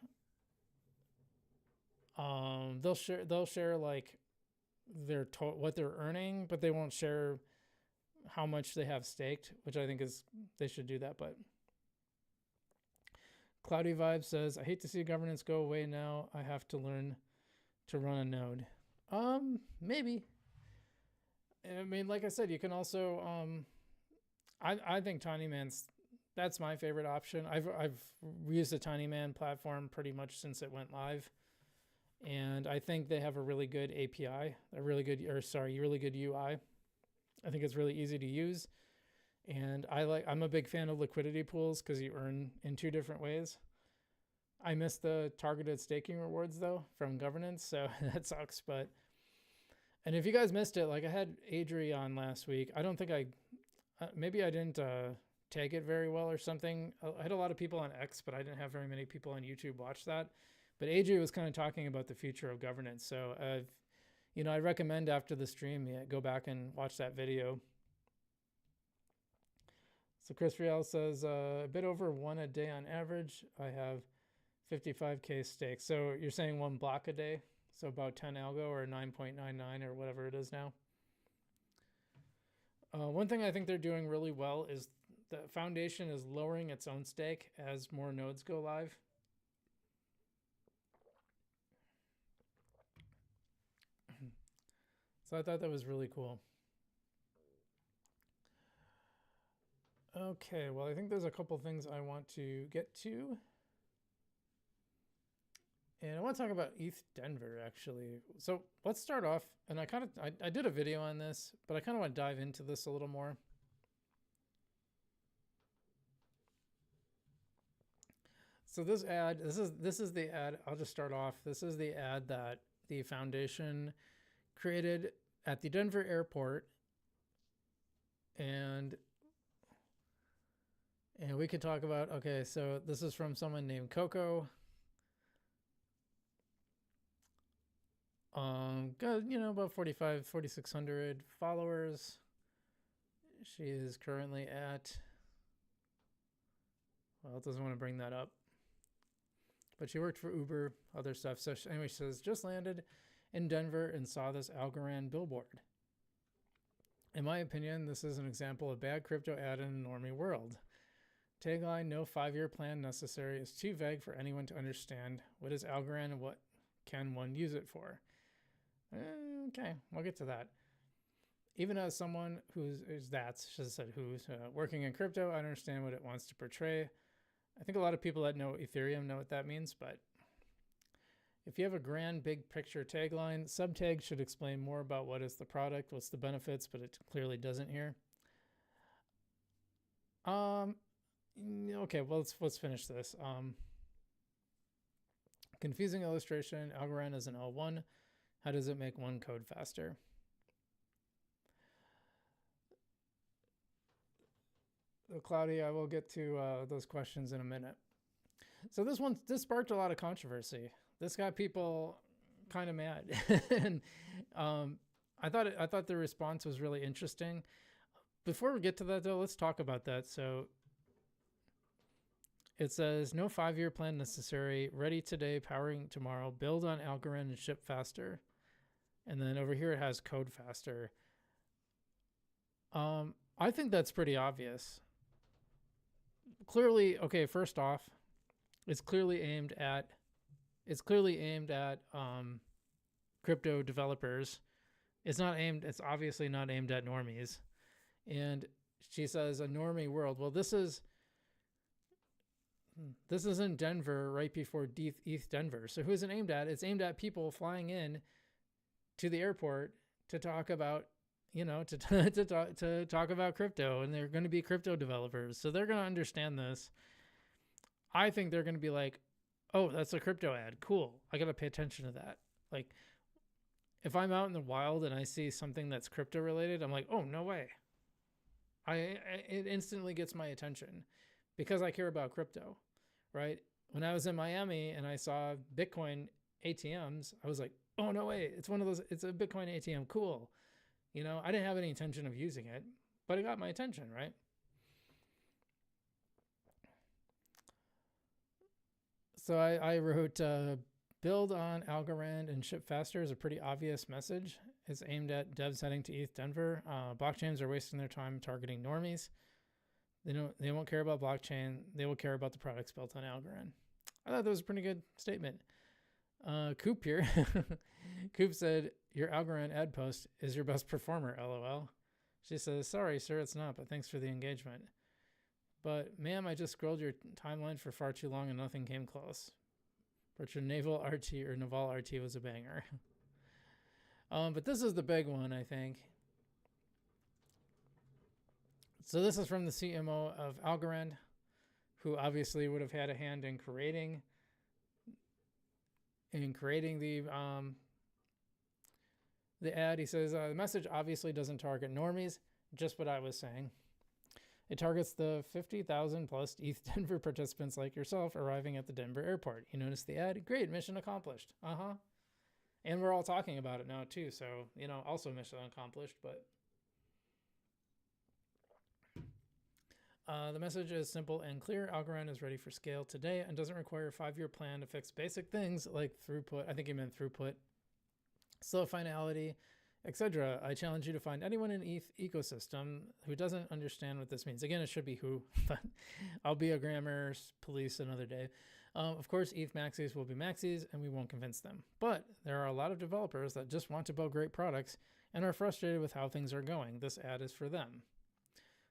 They'll share like what they're earning, but they won't share how much they have staked, which I think they should do that. But Cloudy Vibe says, I hate to see governance go away now. I have to learn to run a node. Maybe. I mean, like I said, you can also, I think Tinyman's, that's my favorite option. I've used the Tinyman platform pretty much since it went live. And I think they have a really good API, really good UI. I think it's really easy to use. And I'm a big fan of liquidity pools because you earn in 2 different ways. I missed the targeted staking rewards though from governance, so that sucks. And if you guys missed it, like I had Adri on last week. I don't think maybe I didn't tag it very well or something. I had a lot of people on X, but I didn't have very many people on YouTube watch that. But Adri was kind of talking about the future of governance. So, I recommend after the stream, go back and watch that video. So Chris Riel says, a bit over 1 a day on average. I have 55K stakes. So you're saying 1 block a day? So about 10 algo or 9.99 or whatever it is now. One thing I think they're doing really well is the foundation is lowering its own stake as more nodes go live. So I thought that was really cool. Okay, well, I think there's a couple things I want to get to. And I want to talk about ETH Denver, actually. So let's start off, and I did a video on this, but I kind of want to dive into this a little more. So this ad, this is the ad. I'll just start off. This is the ad that the foundation created at the Denver airport, and we could talk about, okay, so this is from someone named Coco. Got, about 4,600 followers. She is currently at, well, it doesn't want to bring that up, but she worked for Uber, other stuff. So anyway, she says, just landed in Denver and saw this Algorand billboard. In my opinion, this is an example of bad crypto ad in a normie world. Tagline, no 5-year plan necessary, is too vague for anyone to understand. What is Algorand and what can one use it for? Okay, we'll get to that. Even as someone who's working in crypto, I understand what it wants to portray. I think a lot of people that know Ethereum know what that means, but if you have a grand big picture tagline, subtag should explain more about what is the product, what's the benefits, but it clearly doesn't here. Okay, well, let's finish this. Confusing illustration, Algorand is an L1. How does it make one code faster? Cloudy, I will get to those questions in a minute. So this sparked a lot of controversy. This got people kind of mad. And I thought the response was really interesting. Before we get to that, though, let's talk about that. So it says, no 5-year plan necessary, ready today, powering tomorrow, build on Algorand and ship faster. And then over here it has code faster. I think that's pretty obvious. Clearly, okay, first off, it's clearly aimed at crypto developers. It's obviously not aimed at normies. And she says a normie world. Well, this is in Denver right before ETH Denver. So who's it aimed at? It's aimed at people flying in to the airport to talk about, to talk about crypto, and they're going to be crypto developers. So they're going to understand this. I think they're going to be like, oh, that's a crypto ad. Cool. I got to pay attention to that. Like, if I'm out in the wild and I see something that's crypto related, I'm like, oh, no way. It instantly gets my attention because I care about crypto, right? When I was in Miami and I saw Bitcoin ATMs, I was like, oh, no way. It's one of those, it's a Bitcoin ATM. Cool. I didn't have any intention of using it, but it got my attention, right? So I wrote, build on Algorand and ship faster is a pretty obvious message. It's aimed at devs heading to ETH Denver. Blockchains are wasting their time targeting normies. They won't care about blockchain. They will care about the products built on Algorand. I thought that was a pretty good statement. Coop here. Coop said, your Algorand ad post is your best performer, LOL. She says, sorry, sir, it's not, but thanks for the engagement. But, ma'am, I just scrolled your timeline for far too long and nothing came close. But your Naval RT was a banger. But this is the big one, I think. So this is from the CMO of Algorand, who obviously would have had a hand in creating the ad. He says, the message obviously doesn't target normies, just what I was saying. It targets the 50,000 plus ETH Denver participants like yourself arriving at the Denver airport. You notice the ad? Great, mission accomplished. And we're all talking about it now too, so, also mission accomplished, but the message is simple and clear. Algorand is ready for scale today and doesn't require a 5-year plan to fix basic things like throughput. I think he meant throughput, slow finality, etc. I challenge you to find anyone in ETH ecosystem who doesn't understand what this means. Again, it should be who, but I'll be a grammar police another day. Of course, ETH maxis will be maxis and we won't convince them. But there are a lot of developers that just want to build great products and are frustrated with how things are going. This ad is for them.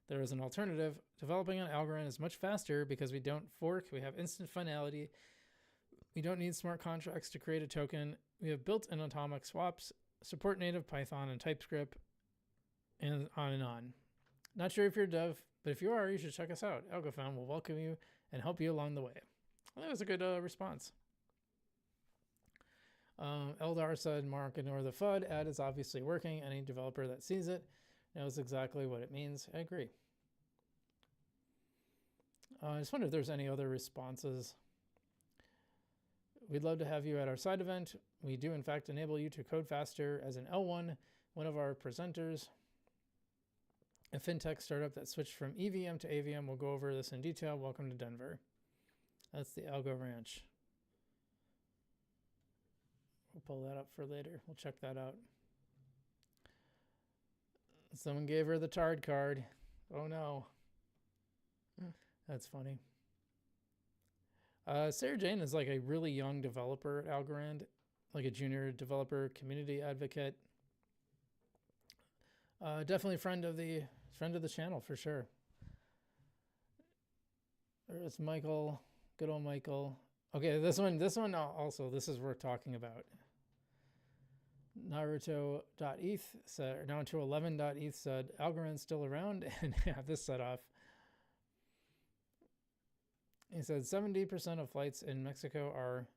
There is an alternative. Developing on Algorand is much faster because we don't fork. We have instant finality. We don't need smart contracts to create a token. We have built-in atomic swaps, support native Python and TypeScript, and on and on. Not sure if you're a dev, but if you are, you should check us out. AlgoFound will welcome you and help you along the way. Well, that was a good response. Eldar said, Mark, ignore the FUD. Ad is obviously working. Any developer that sees it knows exactly what it means. I agree. I just wonder if there's any other responses. We'd love to have you at our side event. We do, in fact, enable you to code faster as an L1, one of our presenters. A fintech startup that switched from EVM to AVM. We'll go over this in detail. Welcome to Denver. That's the Algo Ranch. We'll pull that up for later. We'll check that out. Someone gave her the Tard card. Oh no. That's funny. Sarah Jane is like a really young developer at Algorand, like a junior developer, community advocate. Definitely friend of the channel for sure. There's Michael, good old Michael. Okay, this one also, this is worth talking about. Naruto.eth said, or down to 11.eth said, Algorand's still around, and have this set off. He said 70% of flights in Mexico are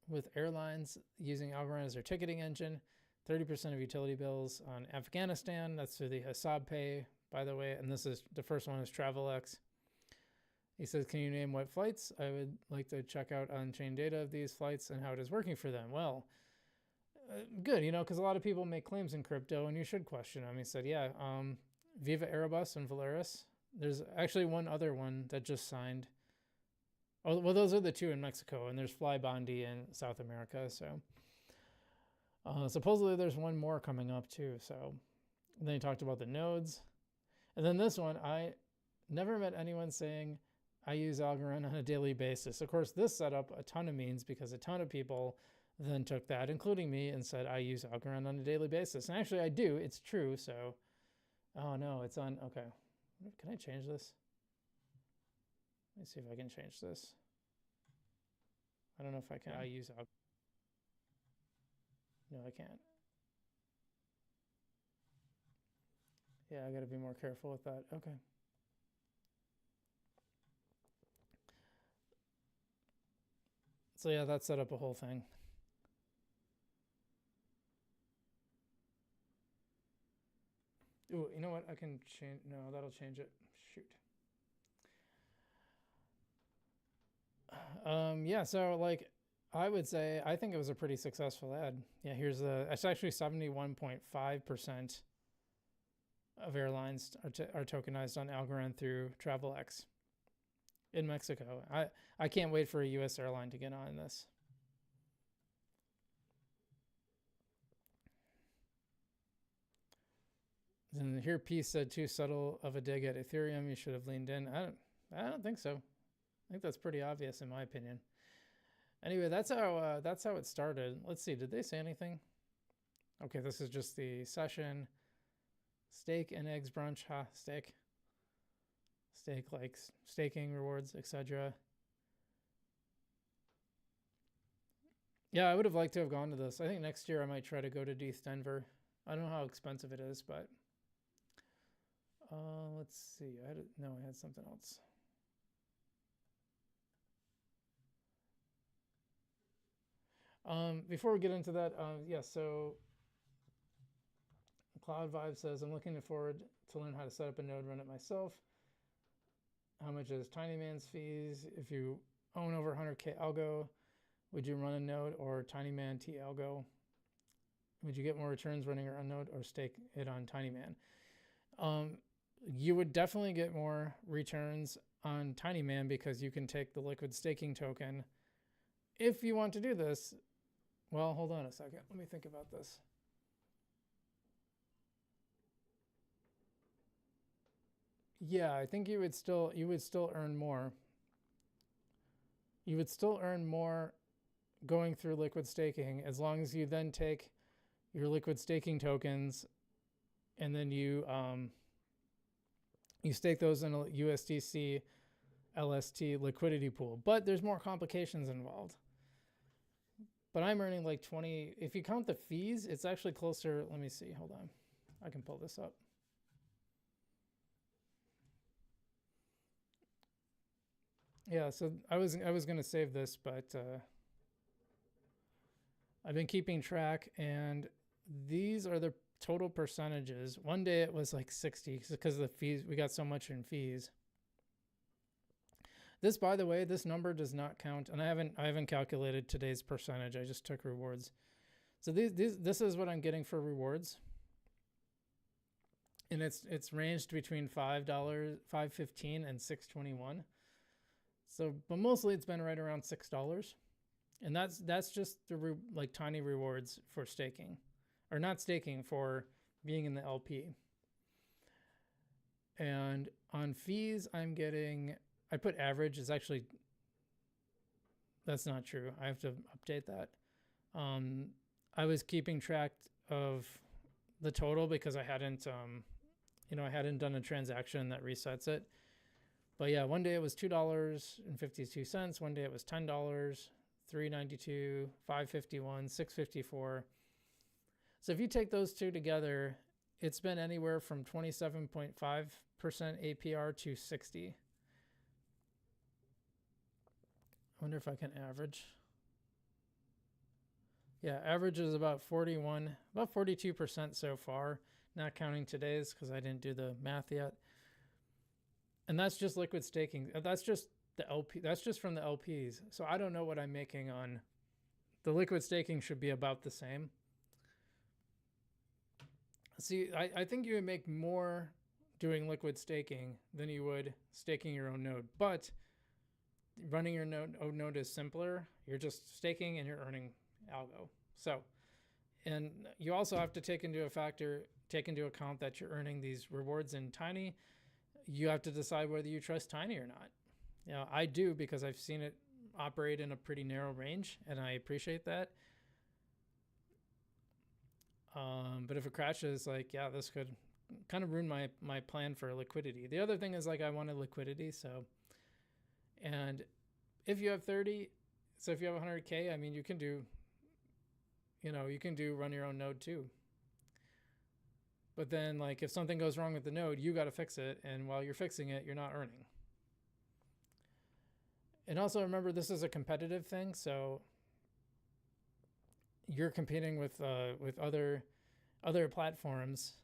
with airlines using Algorand as their ticketing engine. 30% of utility bills on Afghanistan. That's through the Hasab Pay, by the way. And this is the first one is TravelX. He says, can you name what flights? I would like to check out on-chain data of these flights and how it is working for them. Well, good, you know, because a lot of people make claims in crypto and you should question them. He said, yeah, Viva Aerobus and Valeris. There's actually one other one that just signed. Oh, well, those are the two in Mexico, and there's Flybondi in South America. So supposedly there's one more coming up too. So and then he talked about the nodes. And then this one, I never met anyone saying I use Algorand on a daily basis. Of course, this set up a ton of memes because a ton of people then took that, including me, and said I use Algorand on a daily basis. And actually I do. It's true. So, oh no, it's on. Okay. Can I change this? Let me see if I can change this. I don't know if I can. I use Algorand. No, I can't. Yeah, I got to be more careful with that. Okay. So yeah, that set up a whole thing. Ooh, you know what? I can change. No, that'll change it. Shoot. Yeah, so like I would say, I think it was a pretty successful ad. Yeah, here's it's actually 71.5% of airlines are tokenized on Algorand through TravelX in Mexico. I can't wait for a US airline to get on this. And here Peace said too subtle of a dig at Ethereum. You should have leaned in. I don't think so. I think that's pretty obvious in my opinion. Anyway, that's how it started. Let's see, did they say anything? Okay, this is just the session. Steak and eggs brunch, steak. Steak like staking rewards, etc. Yeah, I would have liked to have gone to this. I think next year I might try to go to DETH Denver. I don't know how expensive it is, but let's see. I had something else. Before we get into that, yeah, so Cloud Vibe says, I'm looking forward to learn how to set up a node, run it myself. How much is Tinyman's fees? If you own over 100K algo, would you run a node or Tinyman T algo? Would you get more returns running your own node or stake it on Tinyman? You would definitely get more returns on Tinyman because you can take the liquid staking token. If you want to do this, well, hold on a second. Let me think about this. Yeah, I think you would still earn more. You would still earn more going through liquid staking as long as you then take your liquid staking tokens and then you stake those in a USDC LST liquidity pool. But there's more complications involved. but I'm earning like 20. If you count the fees, it's actually closer. Let me see. Hold on. I can pull this up. Yeah, so I was going to save this, but I've been keeping track, and these are the total percentages. One day it was like 60 because of the fees. We got so much in fees. This, by the way, this number does not count, and I haven't calculated today's percentage. I just took rewards. So this is what I'm getting for rewards, and it's ranged between $5, $5.15, and $6.21. So, but mostly it's been right around $6, and that's just the like tiny rewards for staking, or not staking, for being in the LP. And on fees, I'm getting. I put average. Is actually, that's not true. I have to update that. I was keeping track of the total because I hadn't, I hadn't done a transaction that resets it. But yeah, one day it was $2.52. One day it was $10, $3.92, $5.51, $6.54. So if you take those two together, it's been anywhere from 27.5% APR to 60. I wonder if I can average. Yeah, average is about 42% so far, not counting today's because I didn't do the math yet. And that's just liquid staking. That's just the LP. That's just from the LPs. So I don't know what I'm making on the liquid staking. Should be about the same. See, I think you would make more doing liquid staking than you would staking your own node. But running your node is simpler. You're just staking and you're earning algo. So, and you also have to take into account that you're earning these rewards in Tiny. You have to decide whether you trust Tiny or not. You know, I do, because I've seen it operate in a pretty narrow range, and I appreciate that. But if it crashes, like, yeah, this could kind of ruin my plan for liquidity. The other thing is, like, I wanted liquidity. So, and if you have 30, so if you have 100K, I mean, you can do run your own node too. But then, like, if something goes wrong with the node, you got to fix it. And while you're fixing it, you're not earning. And also remember, this is a competitive thing. So you're competing with other platforms.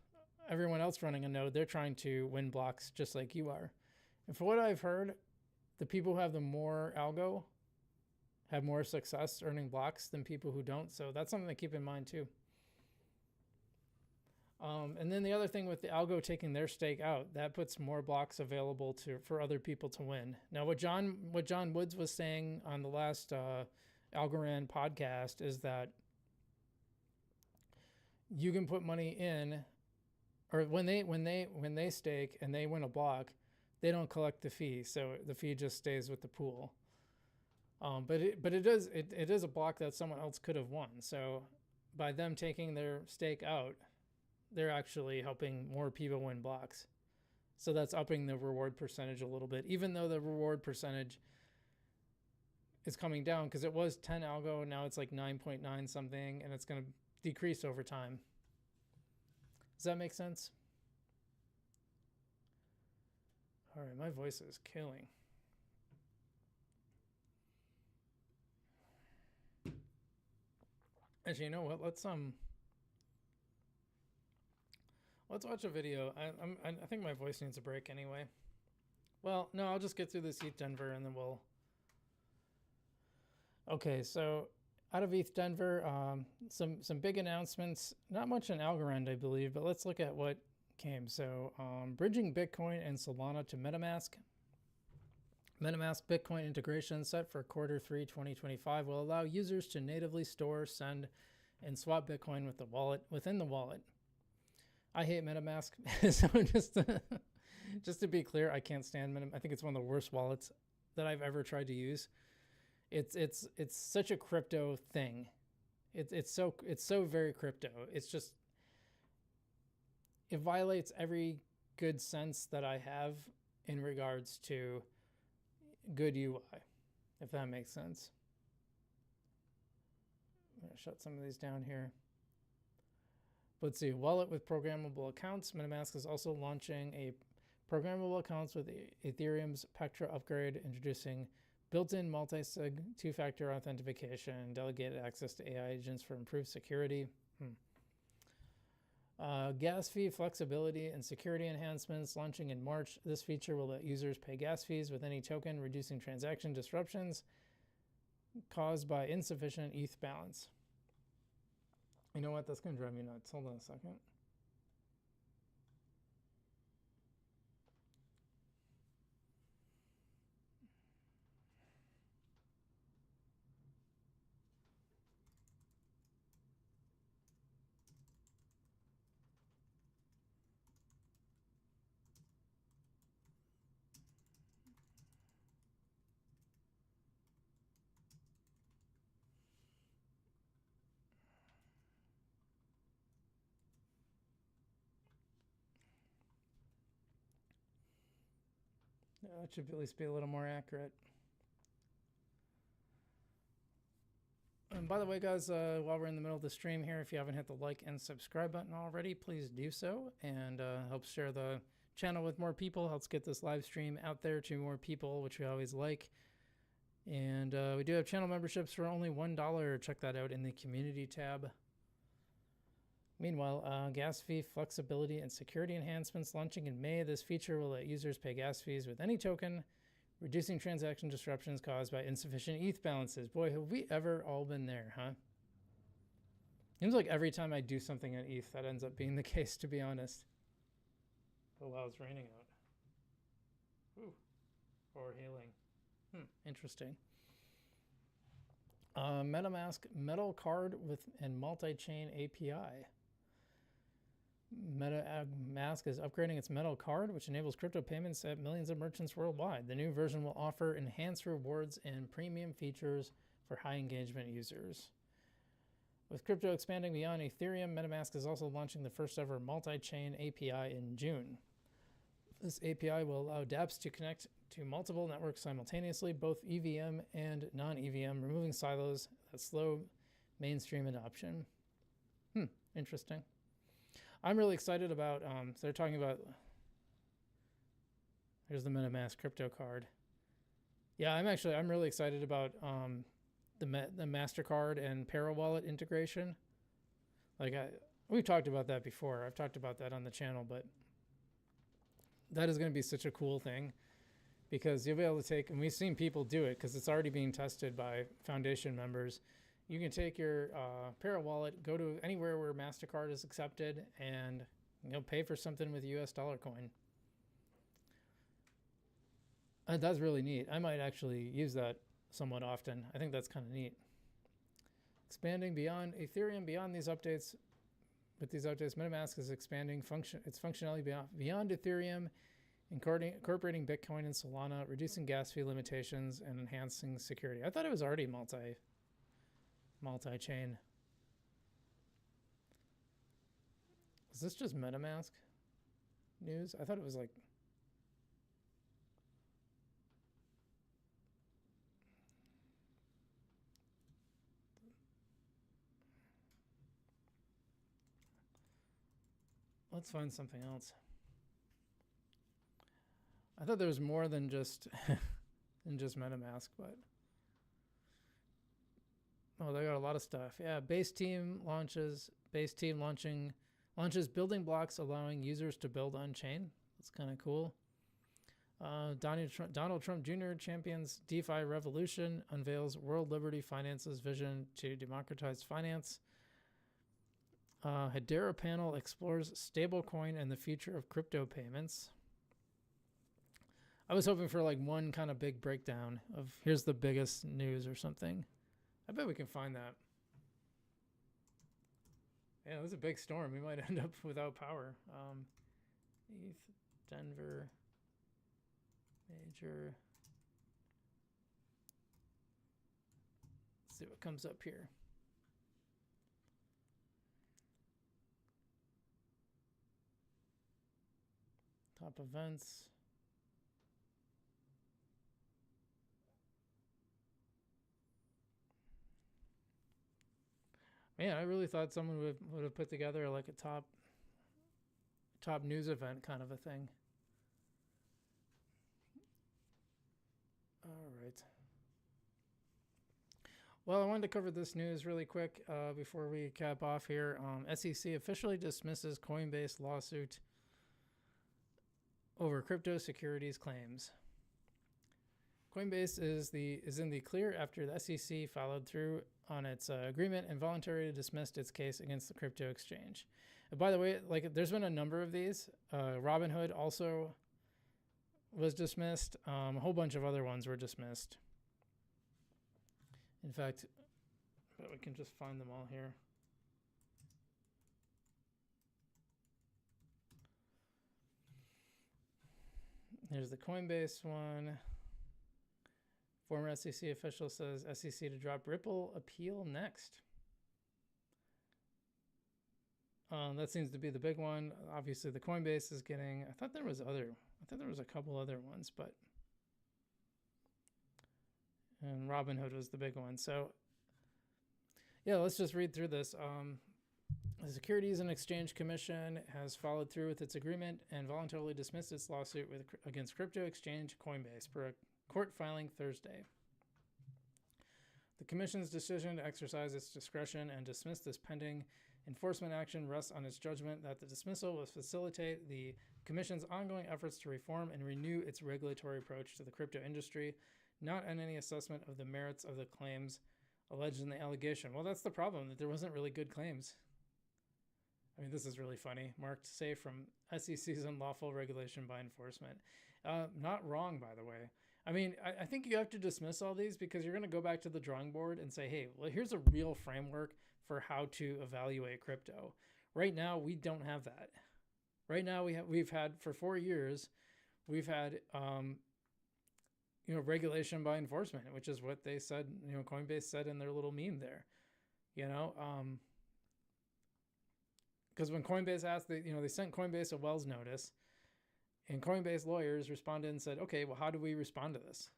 Everyone else running a node, they're trying to win blocks just like you are. And for what I've heard, the people who have the more algo have more success earning blocks than people who don't. So that's something to keep in mind too. And then the other thing with the algo taking their stake out, that puts more blocks available for other people to win. Now, what John Woods was saying on the last Algorand podcast is that you can put money in, or when they stake and they win a block, they don't collect the fee, so the fee just stays with the pool. But it is a block that someone else could have won. So by them taking their stake out, they're actually helping more people win blocks. So that's upping the reward percentage a little bit, even though the reward percentage is coming down, because it was 10 algo, now it's like 9.9 something, and it's going to decrease over time. Does that make sense? All right, my voice is killing. Actually, you know what? Let's watch a video. I think my voice needs a break anyway. Well, no, I'll just get through this ETH Denver and then we'll. Okay, so out of ETH Denver, some big announcements. Not much in Algorand, I believe, but let's look at what came. So, bridging Bitcoin and Solana to MetaMask. MetaMask Bitcoin integration set for Q3 2025 will allow users to natively store, send, and swap Bitcoin within the wallet. I hate MetaMask, so just to be clear, I can't stand MetaMask. I think it's one of the worst wallets that I've ever tried to use. It's such a crypto thing. It's so very crypto. It's just, it violates every good sense that I have in regards to good UI, if that makes sense. shut some of these down here. But let's see, wallet with programmable accounts. MetaMask is also launching a programmable accounts with Ethereum's Pectra upgrade, introducing built-in multi-sig two-factor authentication and delegated access to AI agents for improved security. Gas fee flexibility and security enhancements launching in March. This feature will let users pay gas fees with any token, reducing transaction disruptions caused by insufficient ETH balance. You know what? That's going to drive me nuts. Hold on a second. That should at least be a little more accurate. And by the way, guys, while we're in the middle of the stream here, if you haven't hit the like and subscribe button already, please do so. And helps share the channel with more people, helps get this live stream out there to more people, which we always like. And we do have channel memberships for only $1. Check that out in the community tab. Meanwhile, gas fee flexibility and security enhancements launching in May. This feature will let users pay gas fees with any token, reducing transaction disruptions caused by insufficient ETH balances. Boy, have we ever all been there, huh? Seems like every time I do something on ETH, that ends up being the case, to be honest. Oh, wow, it's raining out. Ooh, or hailing. Interesting. MetaMask metal card with and multi-chain API. MetaMask is upgrading its metal card, which enables crypto payments at millions of merchants worldwide. The new version will offer enhanced rewards and premium features for high engagement users. With crypto expanding beyond Ethereum, MetaMask is also launching the first ever multi-chain API in June. This API will allow dApps to connect to multiple networks simultaneously, both EVM and non-EVM, removing silos that slow mainstream adoption. Interesting. I'm really excited about, so they're talking about, here's the MetaMask crypto card. Yeah, I'm really excited about the MasterCard and Wallet integration. Like, we've talked about that before. I've talked about that on the channel, but that is going to be such a cool thing because you'll be able to take, and we've seen people do it because it's already being tested by Foundation members. You can take your Wallet, go to anywhere where MasterCard is accepted, and pay for something with US dollar coin. That's really neat. I might actually use that somewhat often. I think that's kind of neat. Expanding beyond Ethereum, beyond these updates, with these updates, MetaMask is expanding its functionality beyond Ethereum, incorporating Bitcoin and Solana, reducing gas fee limitations, and enhancing security. I thought it was already multi-chain. Is this just MetaMask news? I thought it was like... Let's find something else. I thought there was more than just MetaMask, but they got a lot of stuff. Yeah, Base Team launches building blocks allowing users to build on chain. That's kind of cool. Donald Trump Jr. champions DeFi revolution, unveils World Liberty Finance's vision to democratize finance. Hedera panel explores stablecoin and the future of crypto payments. I was hoping for like one kind of big breakdown of here's the biggest news or something. I bet we can find that. Yeah, it was a big storm. We might end up without power. ETH, Denver, major. Let's see what comes up here. Top events. Man, I really thought someone would have put together like a top news event kind of a thing. All right. Well, I wanted to cover this news really quick before we cap off here. SEC officially dismisses Coinbase lawsuit over crypto securities claims. Coinbase is in the clear after the SEC followed through on its agreement and voluntarily dismissed its case against the crypto exchange. And by the way, like there's been a number of these. Robinhood also was dismissed. A whole bunch of other ones were dismissed. In fact, but we can just find them all here. Here's the Coinbase one. Former SEC official says SEC to drop Ripple appeal next. That seems to be the big one. Obviously, the Coinbase is getting. I thought there was a couple other ones, but and Robinhood was the big one. So, yeah, let's just read through this. The Securities and Exchange Commission has followed through with its agreement and voluntarily dismissed its lawsuit against crypto exchange Coinbase per a court filing Thursday. The Commission's decision to exercise its discretion and dismiss this pending enforcement action rests on its judgment that the dismissal will facilitate the Commission's ongoing efforts to reform and renew its regulatory approach to the crypto industry, not on any assessment of the merits of the claims alleged in the allegation. Well, that's the problem, that there wasn't really good claims. I mean, this is really funny. Marked safe from SEC's unlawful regulation by enforcement. Not wrong, by the way. I mean, I think you have to dismiss all these because you're going to go back to the drawing board and say, hey, well, here's a real framework for how to evaluate crypto. Right now, we don't have that. Right now, we've had for 4 years, we've had regulation by enforcement, which is what they said. Coinbase said in their little meme there. Because when Coinbase asked, they sent Coinbase a Wells notice, and Coinbase lawyers responded and said, okay, well, how do we respond to this,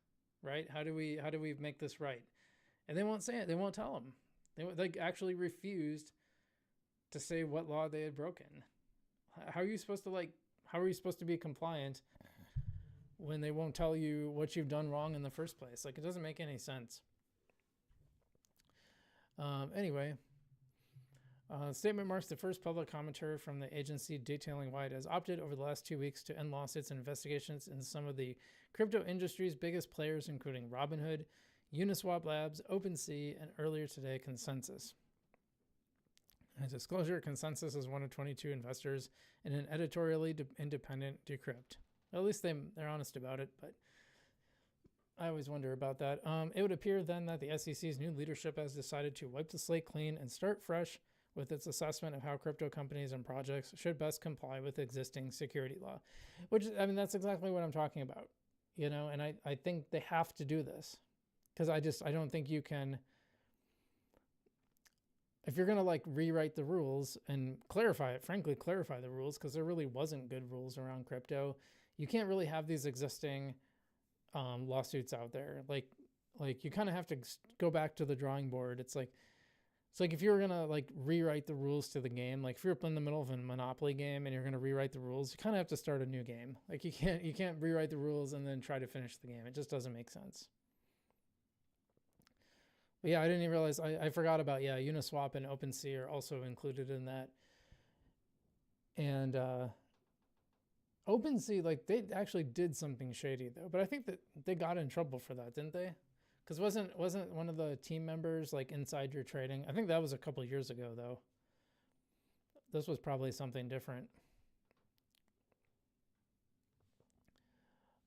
right? How do we make this right? And they won't say it. They won't tell them. They actually refused to say what law they had broken. How are you supposed to be compliant when they won't tell you what you've done wrong in the first place? Like, it doesn't make any sense. Anyway. The statement marks the first public commentary from the agency detailing why it has opted over the last 2 weeks to end lawsuits and investigations in some of the crypto industry's biggest players, including Robinhood, Uniswap Labs, OpenSea, and earlier today, Consensus. As disclosure, Consensus is one of 22 investors in an editorially independent Decrypt. Well, at least they're honest about it, but I always wonder about that. It would appear then that the SEC's new leadership has decided to wipe the slate clean and start fresh with its assessment of how crypto companies and projects should best comply with existing security law. Which, I mean, that's exactly what I'm talking about, and I think they have to do this because I don't think you can, if you're going to rewrite the rules and clarify the rules, because there really wasn't good rules around crypto. You can't really have these existing lawsuits out there. Like you kind of have to go back to the drawing board. It's like if you were gonna rewrite the rules to the game, like if you're in the middle of a Monopoly game and you're gonna rewrite the rules, you kind of have to start a new game. Like you can't rewrite the rules and then try to finish the game. It just doesn't make sense. But yeah, I didn't even realize I forgot about Uniswap and OpenSea are also included in that. And OpenSea, they actually did something shady though, but I think that they got in trouble for that, didn't they? Because wasn't one of the team members inside your trading? I think that was a couple of years ago though. This was probably something different.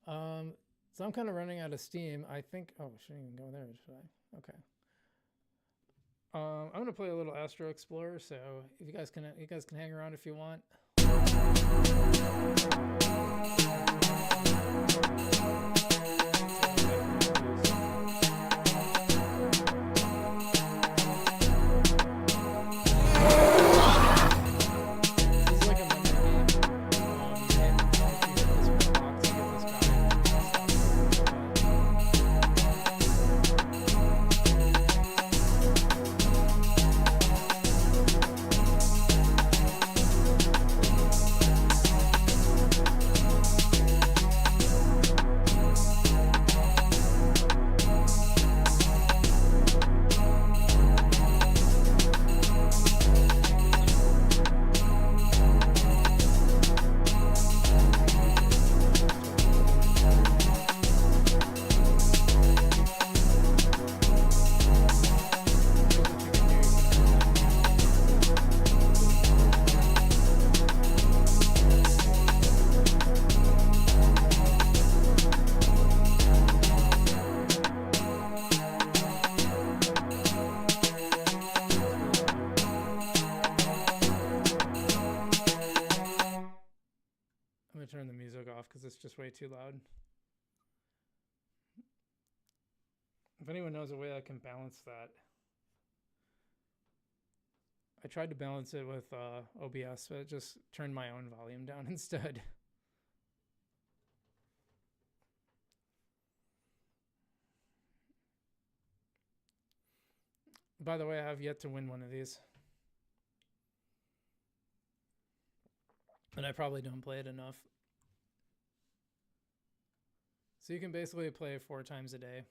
So I'm kind of running out of steam. I think. Oh, I shouldn't even go there, should I? Okay. I'm gonna play a little Astro Explorer. So if you guys can hang around if you want. just way too loud. If anyone knows a way I can balance that. I tried to balance it with OBS, but it just turned my own volume down instead. By the way, I have yet to win one of these. And I probably don't play it enough. So you can basically play 4 times a day.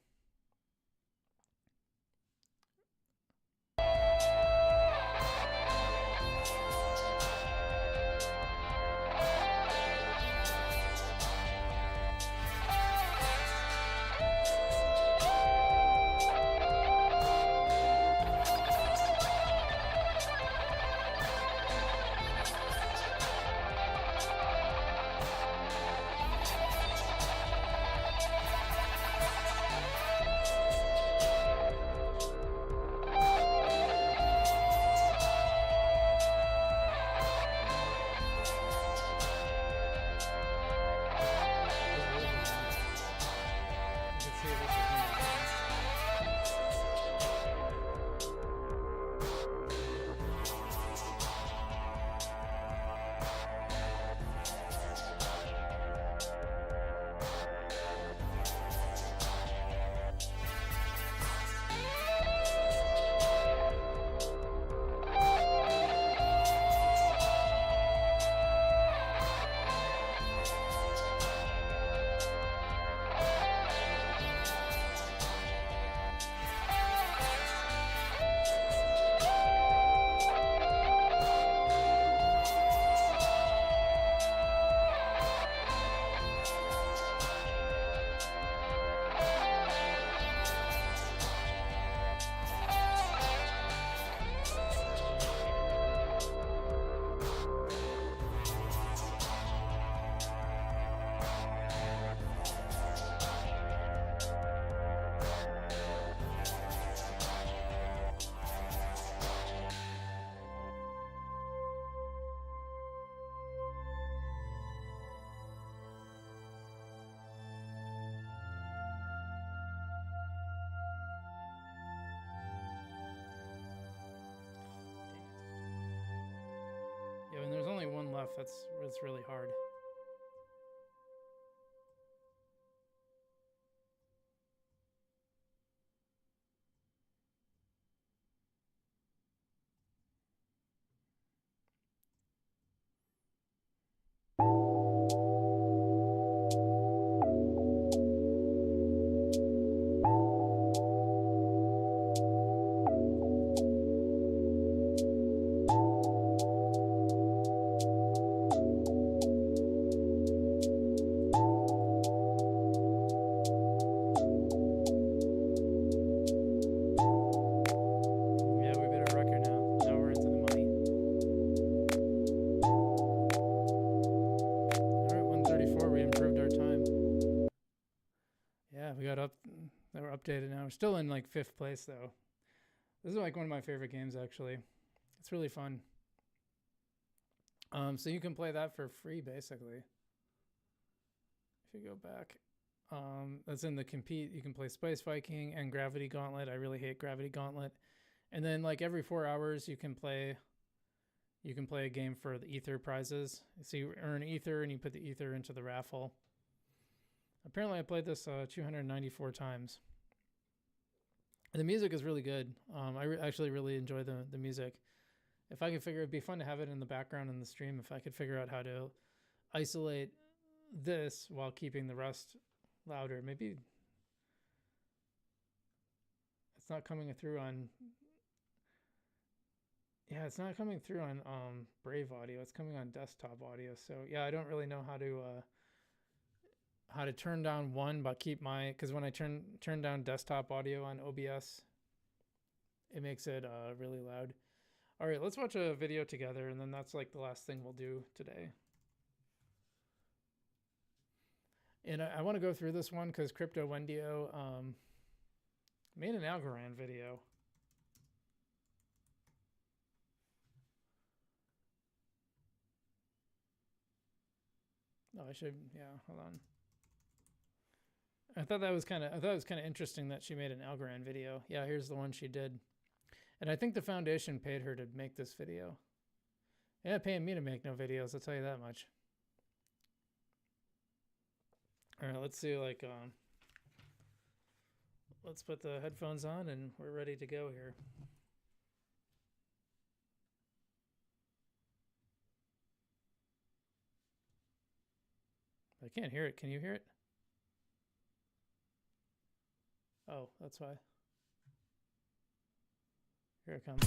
Yeah, and there's only one left. That's really hard. Updated now. We're still in like 5th place though. This is like one of my favorite games actually. It's really fun. So you can play that for free basically. If you go back, that's in the compete. You can play Spice Viking and Gravity Gauntlet. I really hate Gravity Gauntlet. And then like every 4 hours you can play a game for the ether prizes. So you earn ether and you put the ether into the raffle. Apparently I played this 294 times. And the music is really good. I actually really enjoy the music. If I could figure, it'd be fun to have it in the background in the stream. If I could figure out how to isolate this while keeping the rest louder. Maybe it's not coming through on. Yeah, it's not coming through on Brave audio. It's coming on desktop audio. So yeah, I don't really know how to turn down one, but keep because when I turn down desktop audio on OBS, it makes it really loud. All right, let's watch a video together, and then that's like the last thing we'll do today. And I want to go through this one because Crypto Wendio made an Algorand video. Oh, I should, yeah, hold on. I thought it was kind of interesting that she made an Algorand video. Yeah, here's the one she did. And I think the foundation paid her to make this video. Yeah, paying me to make no videos, I'll tell you that much. All right, let's do like, let's put the headphones on and we're ready to go here. I can't hear it. Can you hear it? Oh, that's why. Here it comes.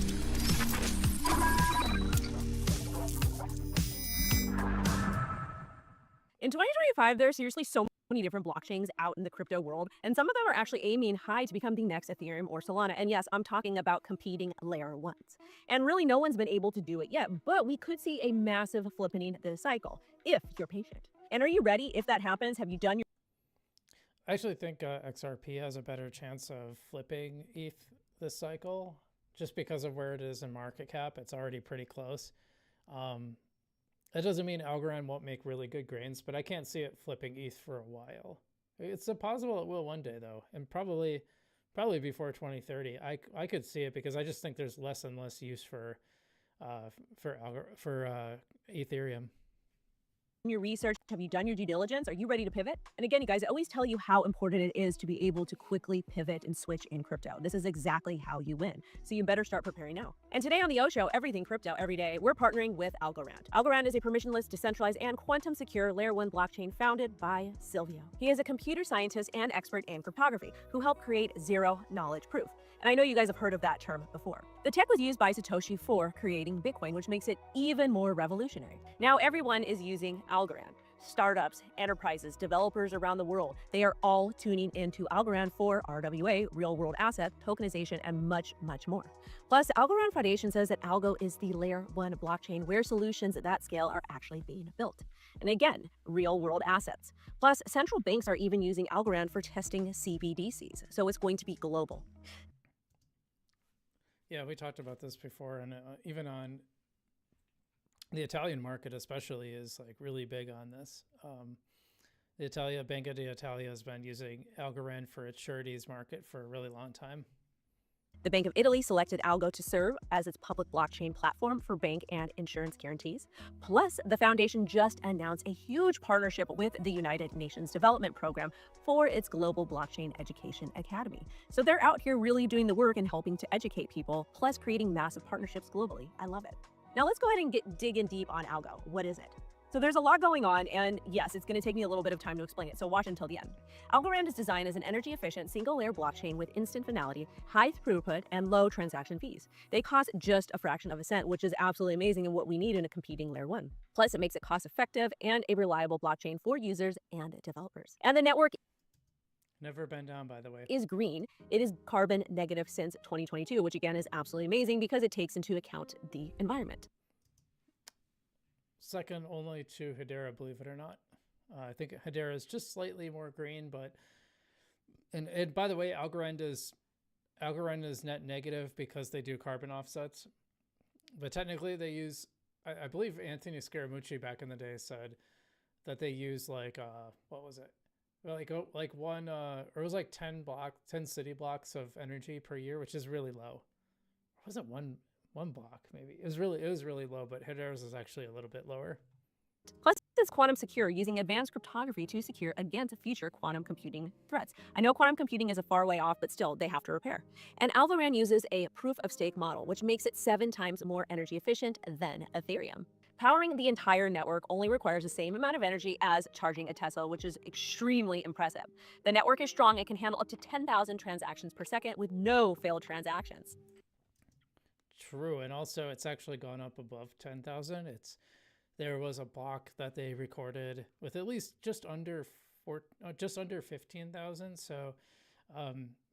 In 2025, there are seriously so many different blockchains out in the crypto world, and some of them are actually aiming high to become the next Ethereum or Solana. And yes, I'm talking about competing layer ones. And really, no one's been able to do it yet, but we could see a massive flipping this cycle if you're patient. And are you ready? If that happens, have you done your... I actually think XRP has a better chance of flipping ETH this cycle, just because of where it is in market cap. It's already pretty close. That doesn't mean Algorand won't make really good gains, but I can't see it flipping ETH for a while. It's possible it will one day though, and probably before 2030. I could see it because I just think there's less and less use for Ethereum. your research? Have you done your due diligence? Are you ready to pivot? And again, you guys, I always tell you how important it is to be able to quickly pivot and switch in crypto. This is exactly how you win. So you better start preparing now. And today on the O Show, everything crypto every day, we're partnering with Algorand. Algorand is a permissionless, decentralized, and quantum secure layer 1 blockchain founded by Silvio. He is a computer scientist and expert in cryptography who helped create zero knowledge proof. And I know you guys have heard of that term before. The tech was used by Satoshi for creating Bitcoin, which makes it even more revolutionary. Now everyone is using Algorand. Startups, enterprises, developers around the world, they are all tuning into Algorand for RWA, real-world asset, tokenization, and much, much more. Plus, Algorand Foundation says that Algo is the layer 1 blockchain where solutions at that scale are actually being built. And again, real-world assets. Plus, central banks are even using Algorand for testing CBDCs, so it's going to be global. Yeah, we talked about this before, and even on the Italian market especially is like really big on this. The Banca d'Italia has been using Algorand for its sureties market for a really long time. The Bank of Italy selected Algo to serve as its public blockchain platform for bank and insurance guarantees. Plus, the foundation just announced a huge partnership with the United Nations Development Program for its Global Blockchain Education Academy. So they're out here really doing the work and helping to educate people, plus creating massive partnerships globally. I love it. Now let's go ahead and dig in deep on Algo. What is it? So there's a lot going on, and yes, it's going to take me a little bit of time to explain it, so watch until the end. Algorand is designed as an energy-efficient, single-layer blockchain with instant finality, high throughput, and low transaction fees. They cost just a fraction of a cent, which is absolutely amazing and what we need in a competing layer 1. Plus, it makes it cost-effective and a reliable blockchain for users and developers. And the network Never been down, by the way. Is green. It is carbon negative since 2022, which again is absolutely amazing because it takes into account the environment. Second only to Hedera, believe it or not. I think Hedera is just slightly more green, but and by the way, Algorand is net negative because they do carbon offsets. But technically they use, I believe Anthony Scaramucci back in the day said that they use like what was it? Well, like one or it was like 10 city blocks of energy per year, which is really low. Or was it one block maybe? It was really low, but Hedera's is actually a little bit lower. Plus, it's quantum secure, using advanced cryptography to secure against future quantum computing threats. I know quantum computing is a far way off, but still, they have to repair. And Algorand uses a proof-of-stake model, which makes it 7 times more energy efficient than Ethereum. Powering the entire network only requires the same amount of energy as charging a Tesla, which is extremely impressive. The network is strong and can handle up to 10,000 transactions per second with no failed transactions. True, and also it's actually gone up above 10,000. There was a block that they recorded with at least just under 15,000. So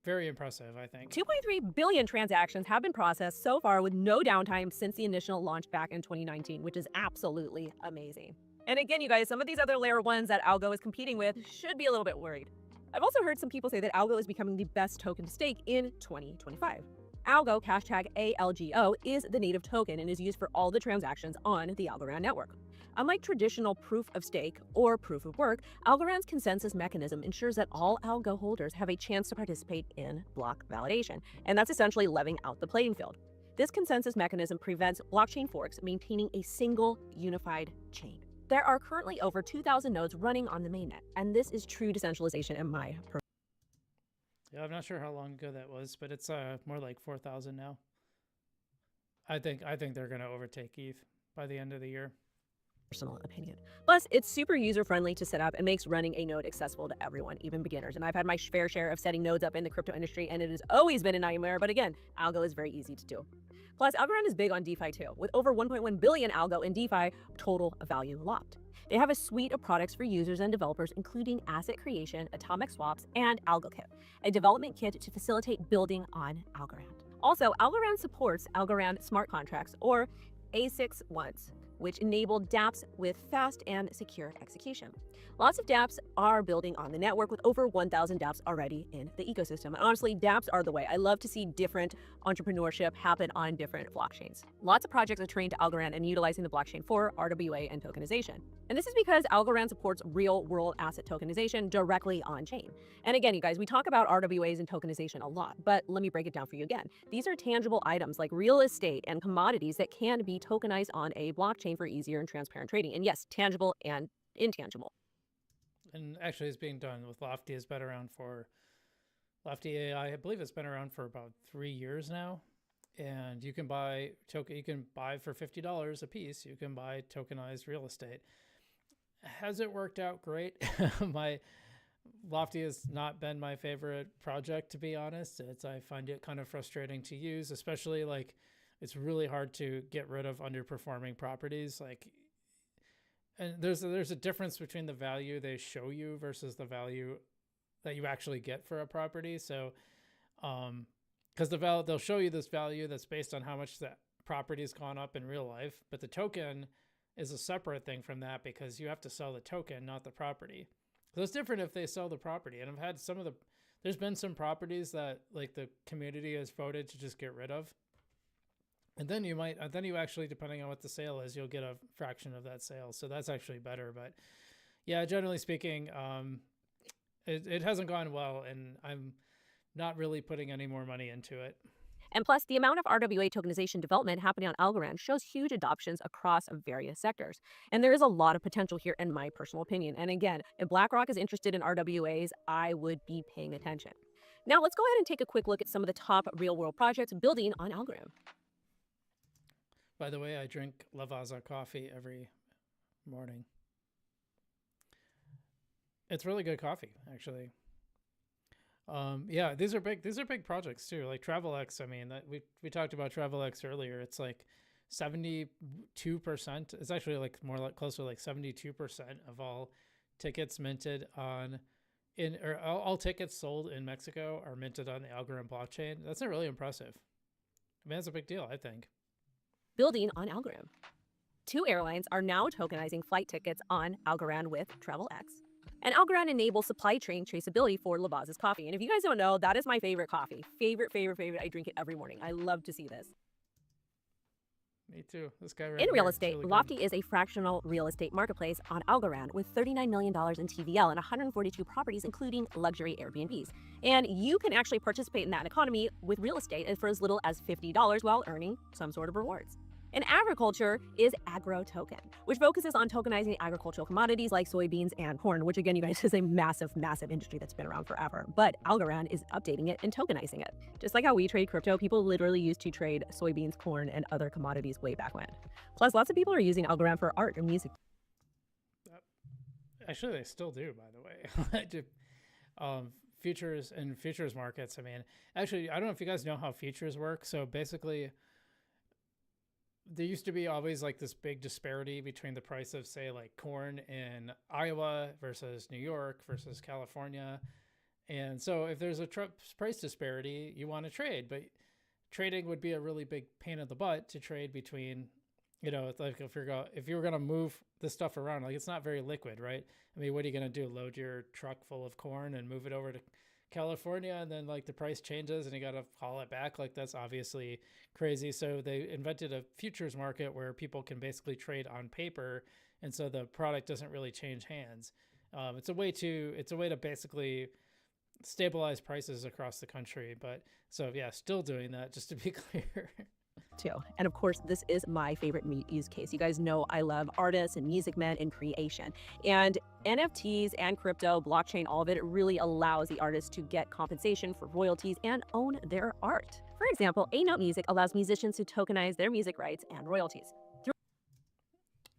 very impressive, I think. 2.3 billion transactions have been processed so far with no downtime since the initial launch back in 2019, which is absolutely amazing. And again, you guys, some of these other layer 1s that Algo is competing with should be a little bit worried. I've also heard some people say that Algo is becoming the best token to stake in 2025. Algo, hashtag ALGO, is the native token and is used for all the transactions on the Algorand network. Unlike traditional proof of stake or proof of work, Algorand's consensus mechanism ensures that all algo holders have a chance to participate in block validation, and that's essentially leveling out the playing field. This consensus mechanism prevents blockchain forks, maintaining a single unified chain. There are currently over 2,000 nodes running on the mainnet, and this is true decentralization in my Yeah, I'm not sure how long ago that was, but it's more like 4,000 now. I think they're going to overtake ETH by the end of the year. personal opinion. Plus, it's super user-friendly to set up and makes running a node accessible to everyone, even beginners. And I've had my fair share of setting nodes up in the crypto industry, and it has always been a nightmare. But again, algo is very easy to do. Plus, Algorand is big on DeFi too, with over 1.1 billion algo in DeFi total value locked. They have a suite of products for users and developers, including asset creation, atomic swaps, and AlgoKit, a development kit to facilitate building on Algorand. Also, Algorand supports Algorand smart contracts, or ASICs ones, which enable dApps with fast and secure execution. Lots of dApps are building on the network, with over 1,000 dApps already in the ecosystem. And honestly, dApps are the way. I love to see different entrepreneurship happen on different blockchains. Lots of projects are trained to Algorand and utilizing the blockchain for RWA and tokenization. And this is because Algorand supports real-world asset tokenization directly on-chain. And again, you guys, we talk about RWAs and tokenization a lot, but let me break it down for you again. These are tangible items like real estate and commodities that can be tokenized on a blockchain for easier and transparent trading. And yes, tangible and intangible. And actually, it's being done with Lofty. Has been around for Lofty AI. I believe it's been around for about 3 years now. And you can buy token. You can buy for $50 a piece. You can buy tokenized real estate. Has it worked out great? My Lofty has not been my favorite project, to be honest. I find it kind of frustrating to use, especially like it's really hard to get rid of underperforming properties. And there's a difference between the value they show you versus the value that you actually get for a property. So, because they'll show you this value that's based on how much that property's gone up in real life, but the token is a separate thing from that because you have to sell the token, not the property. So it's different if they sell the property. And I've had there's been some properties that like the community has voted to just get rid of. And then you actually, depending on what the sale is, you'll get a fraction of that sale. So that's actually better. But yeah, generally speaking, it hasn't gone well, and I'm not really putting any more money into it. And plus, the amount of RWA tokenization development happening on Algorand shows huge adoptions across various sectors. And there is a lot of potential here, in my personal opinion. And again, if BlackRock is interested in RWAs, I would be paying attention. Now, let's go ahead and take a quick look at some of the top real-world projects building on Algorand. By the way, I drink Lavazza coffee every morning. It's really good coffee, actually. Yeah, these are big projects too. Like TravelX. I mean, we talked about TravelX earlier. It's like 72%. It's actually like more like closer to like 72% of all tickets minted or all tickets sold in Mexico are minted on the Algorand blockchain. That's not really impressive. I mean, that's a big deal, I think. Building on Algorand. 2 airlines are now tokenizing flight tickets on Algorand with TravelX. And Algorand enables supply chain traceability for Lavazza's coffee. And if you guys don't know, that is my favorite coffee. Favorite. I drink it every morning. I love to see this. Me too. This guy right In here, real estate, really Lofty is a fractional real estate marketplace on Algorand with $39 million in TVL and 142 properties, including luxury Airbnbs. And you can actually participate in that economy with real estate for as little as $50 while earning some sort of rewards. And agriculture is AgroToken, which focuses on tokenizing agricultural commodities like soybeans and corn, which again, you guys, is a massive industry that's been around forever. But Algorand is updating it and tokenizing it. Just like how we trade crypto, people literally used to trade soybeans, corn, and other commodities way back when. Plus, lots of people are using Algorand for art and music. Actually, they still do, by the way. Futures and futures markets. I mean, actually, I don't know if you guys know how futures work. So basically, there used to be always like this big disparity between the price of, say, like corn in Iowa versus New York versus California. And so if there's a price disparity, you want to trade, but trading would be a really big pain in the butt to trade between, like if you're going to move this stuff around, like it's not very liquid, right? I mean, what are you going to do? Load your truck full of corn and move it over to California, and then like the price changes and you got to haul it back. Like that's obviously crazy. So they invented a futures market where people can basically trade on paper, and so the product doesn't really change hands. It's a way to basically stabilize prices across the country. But so yeah, still doing that, just to be clear. Too. And of course, this is my favorite use case. You guys know I love artists and music men and creation. And NFTs and crypto, blockchain, all of it really allows the artists to get compensation for royalties and own their art. For example, A-Note Music allows musicians to tokenize their music rights and royalties.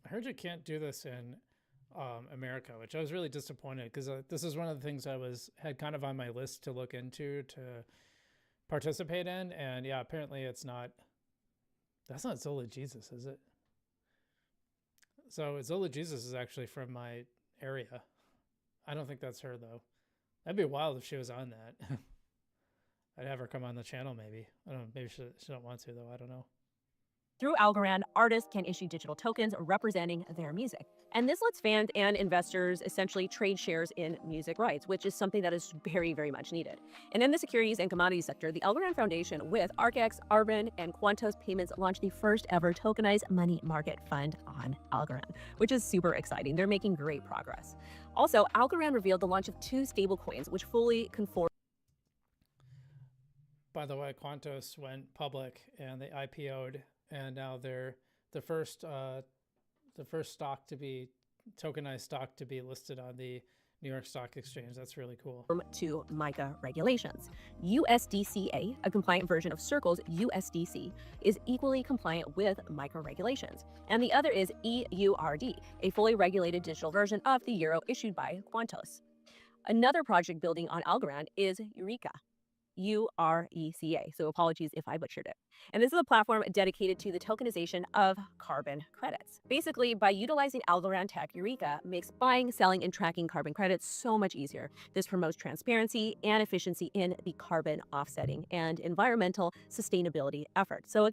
I heard you can't do this in America, which I was really disappointed, because this is one of the things I had kind of on my list to look into to participate in. And yeah, apparently it's not. That's not Zola Jesus, is it? So Zola Jesus is actually from my area. I don't think that's her, though. That'd be wild if she was on that. I'd have her come on the channel, maybe. I don't know. Maybe she don't want to, though. I don't know. Through Algorand, artists can issue digital tokens representing their music. And this lets fans and investors essentially trade shares in music rights, which is something that is very, very much needed. And in the securities and commodities sector, the Algorand Foundation with ArcX, Arbin, and Quantos Payments launched the first ever tokenized money market fund on Algorand, which is super exciting. They're making great progress. Also, Algorand revealed the launch of 2 stablecoins, which fully conform. By the way, Quantos went public and they IPO'd, and now they're the first stock to be tokenized stock to be listed on the New York Stock Exchange. That's really cool. To MiCA regulations. USDCA, a compliant version of Circle's USDC, is equally compliant with MiCA regulations. And the other is EURD, a fully regulated digital version of the euro issued by Quantos. Another project building on Algorand is Eureka. URECA, so apologies if I butchered it. And this is a platform dedicated to the tokenization of carbon credits. Basically, by utilizing Algorand tech, Eureka makes buying, selling, and tracking carbon credits so much easier. This promotes transparency and efficiency in the carbon offsetting and environmental sustainability efforts. So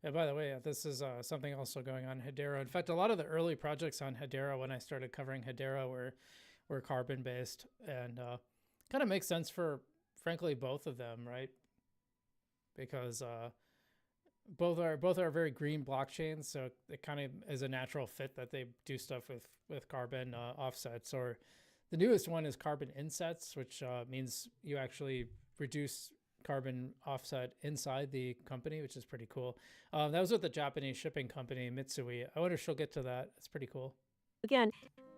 yeah, by the way, this is something also going on in Hedera. In fact, a lot of the early projects on Hedera, when I started covering Hedera, were carbon based, and kind of makes sense for, frankly, both of them, right? Because both are very green blockchains, so it kind of is a natural fit that they do stuff with carbon offsets. Or the newest one is carbon insets, which means you actually reduce carbon offset inside the company, which is pretty cool. That was with the Japanese shipping company Mitsui. I wonder if she'll get to that. It's pretty cool. Again,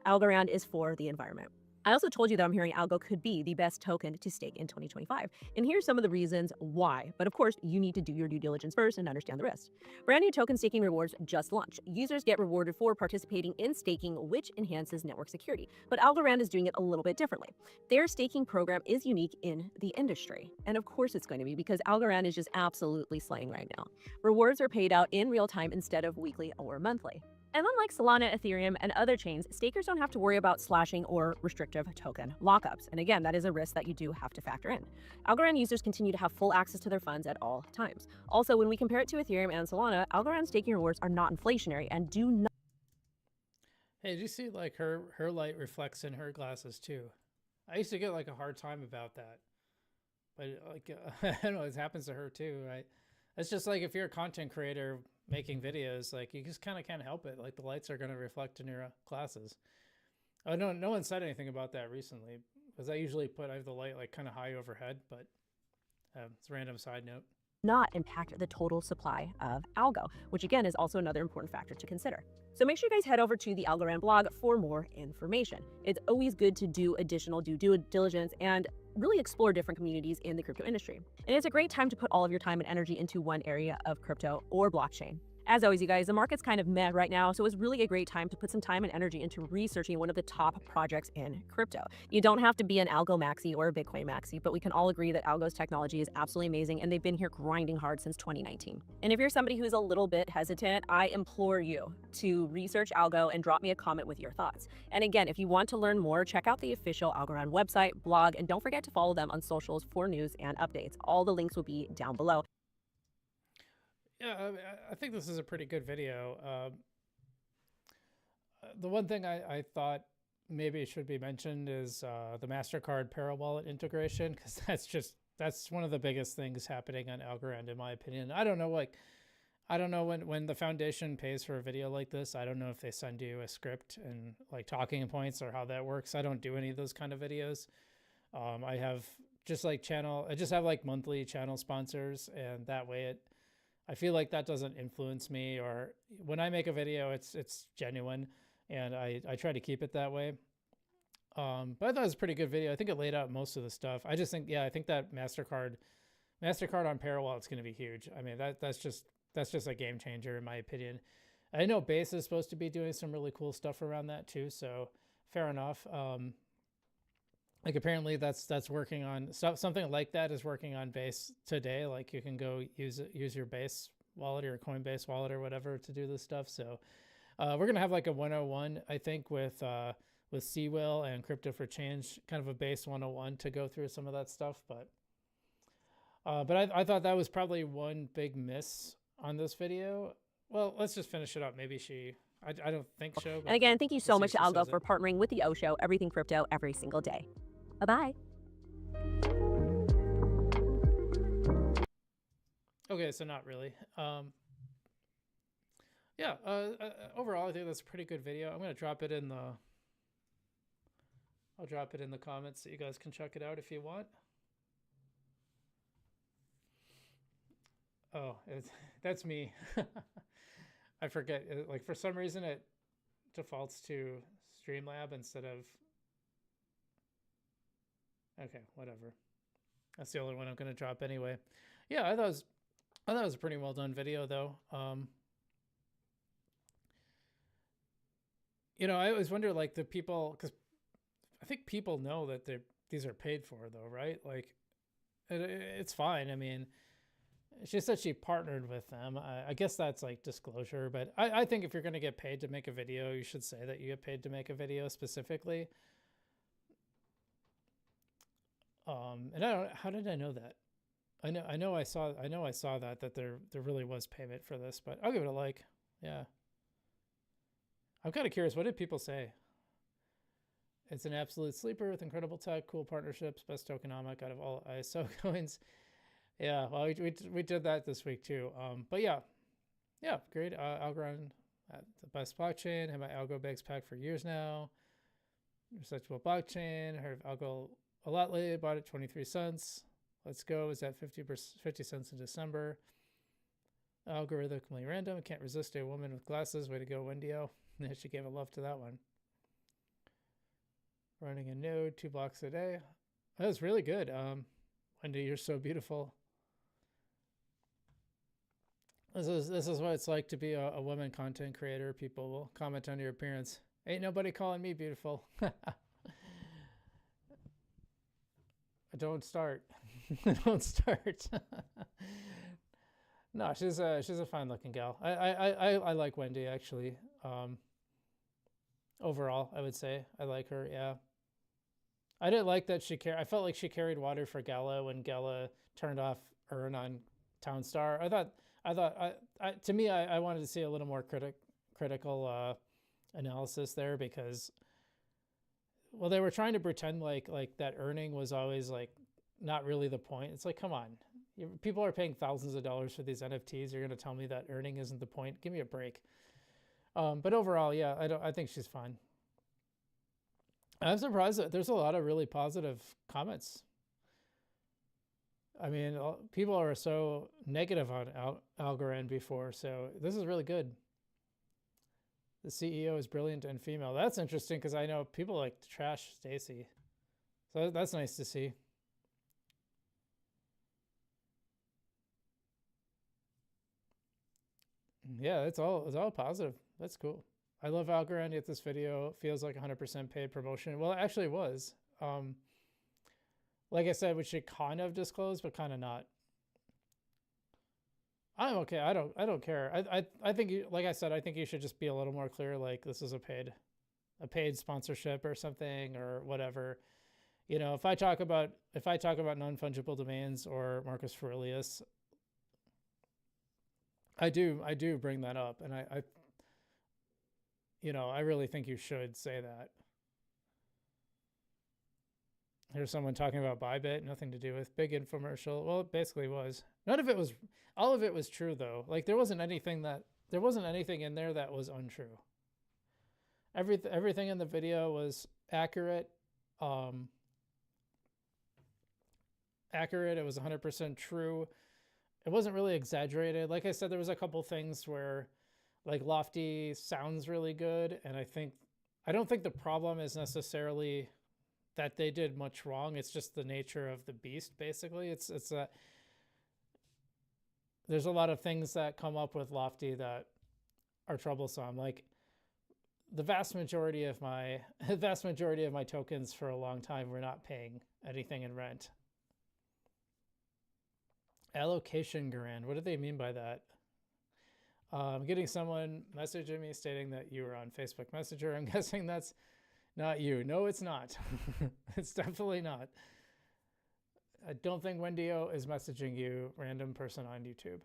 Algorand is for the environment. I also told you that I'm hearing Algo could be the best token to stake in 2025. And here's some of the reasons why. But of course, you need to do your due diligence first and understand the risks. Brand new token staking rewards just launched. Users get rewarded for participating in staking, which enhances network security. But Algorand is doing it a little bit differently. Their staking program is unique in the industry. And of course it's going to be, because Algorand is just absolutely slaying right now. Rewards are paid out in real time instead of weekly or monthly. And unlike Solana, Ethereum, and other chains, stakers don't have to worry about slashing or restrictive token lockups. And again, that is a risk that you do have to factor in. Algorand users continue to have full access to their funds at all times. Also, when we compare it to Ethereum and Solana, Algorand staking rewards are not inflationary and do not. Hey, did you see like her light reflects in her glasses too? I used to get like a hard time about that, but like I don't know, it happens to her too, right? It's just like if you're a content creator making videos, like you just kind of can't help it. Like the lights are going to reflect in your glasses. Oh no, no one said anything about that recently, because I usually I have the light like kind of high overhead, but it's a random side note. Not impact the total supply of algo, which again is also another important factor to consider. So make sure you guys head over to the Algorand blog for more information. It's always good to do additional due diligence and really explore different communities in the crypto industry. And it's a great time to put all of your time and energy into one area of crypto or blockchain. As always, you guys, the market's kind of meh right now, so it's really a great time to put some time and energy into researching one of the top projects in crypto. You don't have to be an Algo maxi or a Bitcoin maxi, but we can all agree that Algo's technology is absolutely amazing, and they've been here grinding hard since 2019. And if you're somebody who's a little bit hesitant, I implore you to research Algo and drop me a comment with your thoughts. And again, if you want to learn more, check out the official Algorand website, blog, and don't forget to follow them on socials for news and updates. All the links will be down below. Yeah, I think this is a pretty good video. The one thing I thought maybe should be mentioned is the MasterCard Wallet integration, because that's one of the biggest things happening on Algorand, in my opinion. I don't know, like, I don't know when the foundation pays for a video like this, I don't know if they send you a script and like talking points or how that works. I don't do any of those kind of videos. I have just like I just have like monthly channel sponsors, and that way I feel like that doesn't influence me, or when I make a video, it's genuine, and I try to keep it that way. But I thought it was a pretty good video. I think it laid out most of the stuff. I just think, yeah, I think that MasterCard on Parawallet's going to be huge. I mean, that's just a game changer in my opinion. I know Base is supposed to be doing some really cool stuff around that too, so fair enough. Like apparently that's working on something like that is working on Base today. Like you can go use your Base wallet or your Coinbase wallet or whatever to do this stuff. So we're gonna have like a 101, I think, with Seawill and Crypto for Change, kind of a Base 101 to go through some of that stuff. But I thought that was probably one big miss on this video. Well, let's just finish it up. Maybe I don't think so. And again, thank you so much to Algo for partnering with the O Show, everything crypto every single day. Bye-bye. Okay, so not really. Yeah, overall, I think that's a pretty good video. I'm going to drop it in the... I'll drop it in the comments so you guys can check it out if you want. Oh, that's me. I forget. Like for some reason, it defaults to Streamlab instead of... Okay, whatever. That's the only one I'm going to drop anyway. Yeah, I thought it was a pretty well done video though. You know, I always wonder, like, the people, because I think people know that these are paid for though, right? Like, it's fine. I mean, she said she partnered with them. I guess that's like disclosure, but I think if you're going to get paid to make a video, you should say that you get paid to make a video specifically. And how did I know that? I know I saw that there really was payment for this, but I'll give it a like. Yeah. I'm kind of curious, what did people say? It's an absolute sleeper with incredible tech, cool partnerships, best tokenomic out of all ISO coins. Yeah, well, we did that this week too. But yeah, great. Algorand, the best blockchain. Had my Algo Bags pack for years now. Researchable blockchain. Heard of Algo a lot lately. Bought it 23 cents. Let's go. Was at 50 cents in December. Algorithmically random. Can't resist a woman with glasses. Way to go, Wendio. She gave a love to that one. Running a node 2 blocks a day. That was really good. Wendy, you're so beautiful. This is what it's like to be a woman content creator. People will comment on your appearance. Ain't nobody calling me beautiful. Don't start. Don't start. No, she's a fine looking gal. I like Wendy actually. Overall, I would say I like her. Yeah. I didn't like that I felt like she carried water for Gala when Gala turned off Earn on Townstar. To me, I wanted to see a little more critical analysis there, because, well, they were trying to pretend like that earning was always like not really the point. It's like, come on, people are paying thousands of dollars for these NFTs. You're going to tell me that earning isn't the point? Give me a break. But overall, yeah, I think she's fine. I'm surprised that there's a lot of really positive comments. I mean, people are so negative on Algorand before, so this is really good. The CEO is brilliant and female. That's interesting, because I know people like to trash Stacy. So that's nice to see. Yeah, it's all positive. That's cool. I love Algorand. Yet this video feels like 100% paid promotion. Well, it actually was. Like I said, we should kind of disclose, but kind of not. I'm okay. I don't care. I think like I said, I think you should just be a little more clear. Like, this is a paid sponsorship or something or whatever. You know, if I talk about non-fungible domains or Marcus Aurelius, I do bring that up, and I you know, I really think you should say that. Here's someone talking about Bybit, nothing to do with big infomercial. Well, it basically was. None of it was, all of it was true though. Like there wasn't anything in there that was untrue. Everything in the video was accurate. Accurate. It was 100% true. It wasn't really exaggerated. Like I said, there was a couple things where like Lofty sounds really good. And I don't think the problem is necessarily that they did much wrong. It's just the nature of the beast, basically. It's that there's a lot of things that come up with Lofty that are troublesome. Like the vast majority of my tokens for a long time were not paying anything in rent. Allocation Grand. What do they mean by that? I'm getting someone messaging me stating that you were on Facebook Messenger. I'm guessing that's not you. No, it's not. It's definitely not. I don't think Wendio is messaging you, random person on YouTube.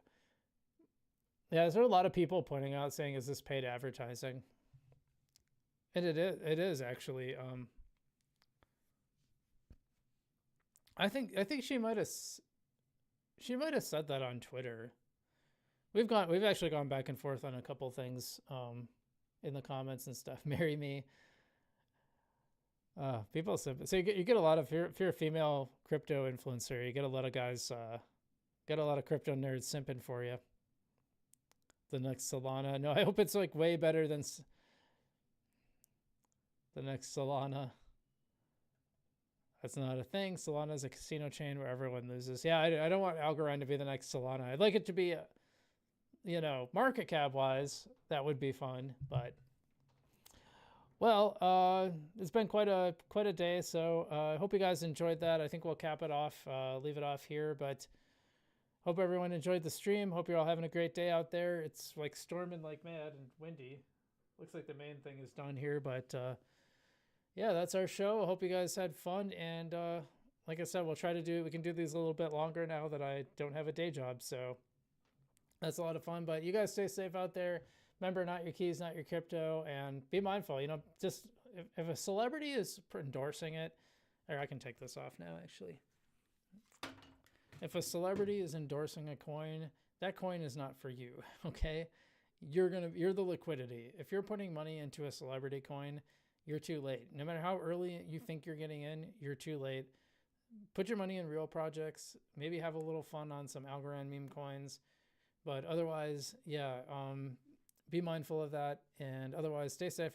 Yeah, there are a lot of people pointing out saying, is this paid advertising? And it is actually. I think she might have said that on Twitter. We've actually gone back and forth on a couple things in the comments and stuff. Marry me. People said, so you get a lot of, if you're a female crypto influencer, you get a lot of guys, get a lot of crypto nerds simping for you. The next Solana. No, I hope it's like way better than the next Solana. That's not a thing. Solana is a casino chain where everyone loses. Yeah, I don't want Algorand to be the next Solana. I'd like it to be, market cap wise, that would be fun. But well, it's been quite a day. So I hope you guys enjoyed that. I think we'll cap it off, leave it off here. But hope everyone enjoyed the stream. Hope you're all having a great day out there. It's like storming like mad and windy. Looks like the main thing is done here, but yeah, that's our show. I hope you guys had fun. And like I said, we can do these a little bit longer now that I don't have a day job. So that's a lot of fun. But you guys stay safe out there. Remember, not your keys, not your crypto, and be mindful. Just if a celebrity is endorsing it, or I can take this off now, actually. If a celebrity is endorsing a coin, that coin is not for you, okay? You're the liquidity. If you're putting money into a celebrity coin, you're too late. No matter how early you think you're getting in, you're too late. Put your money in real projects. Maybe have a little fun on some Algorand meme coins. But otherwise, yeah, be mindful of that. And otherwise, stay safe out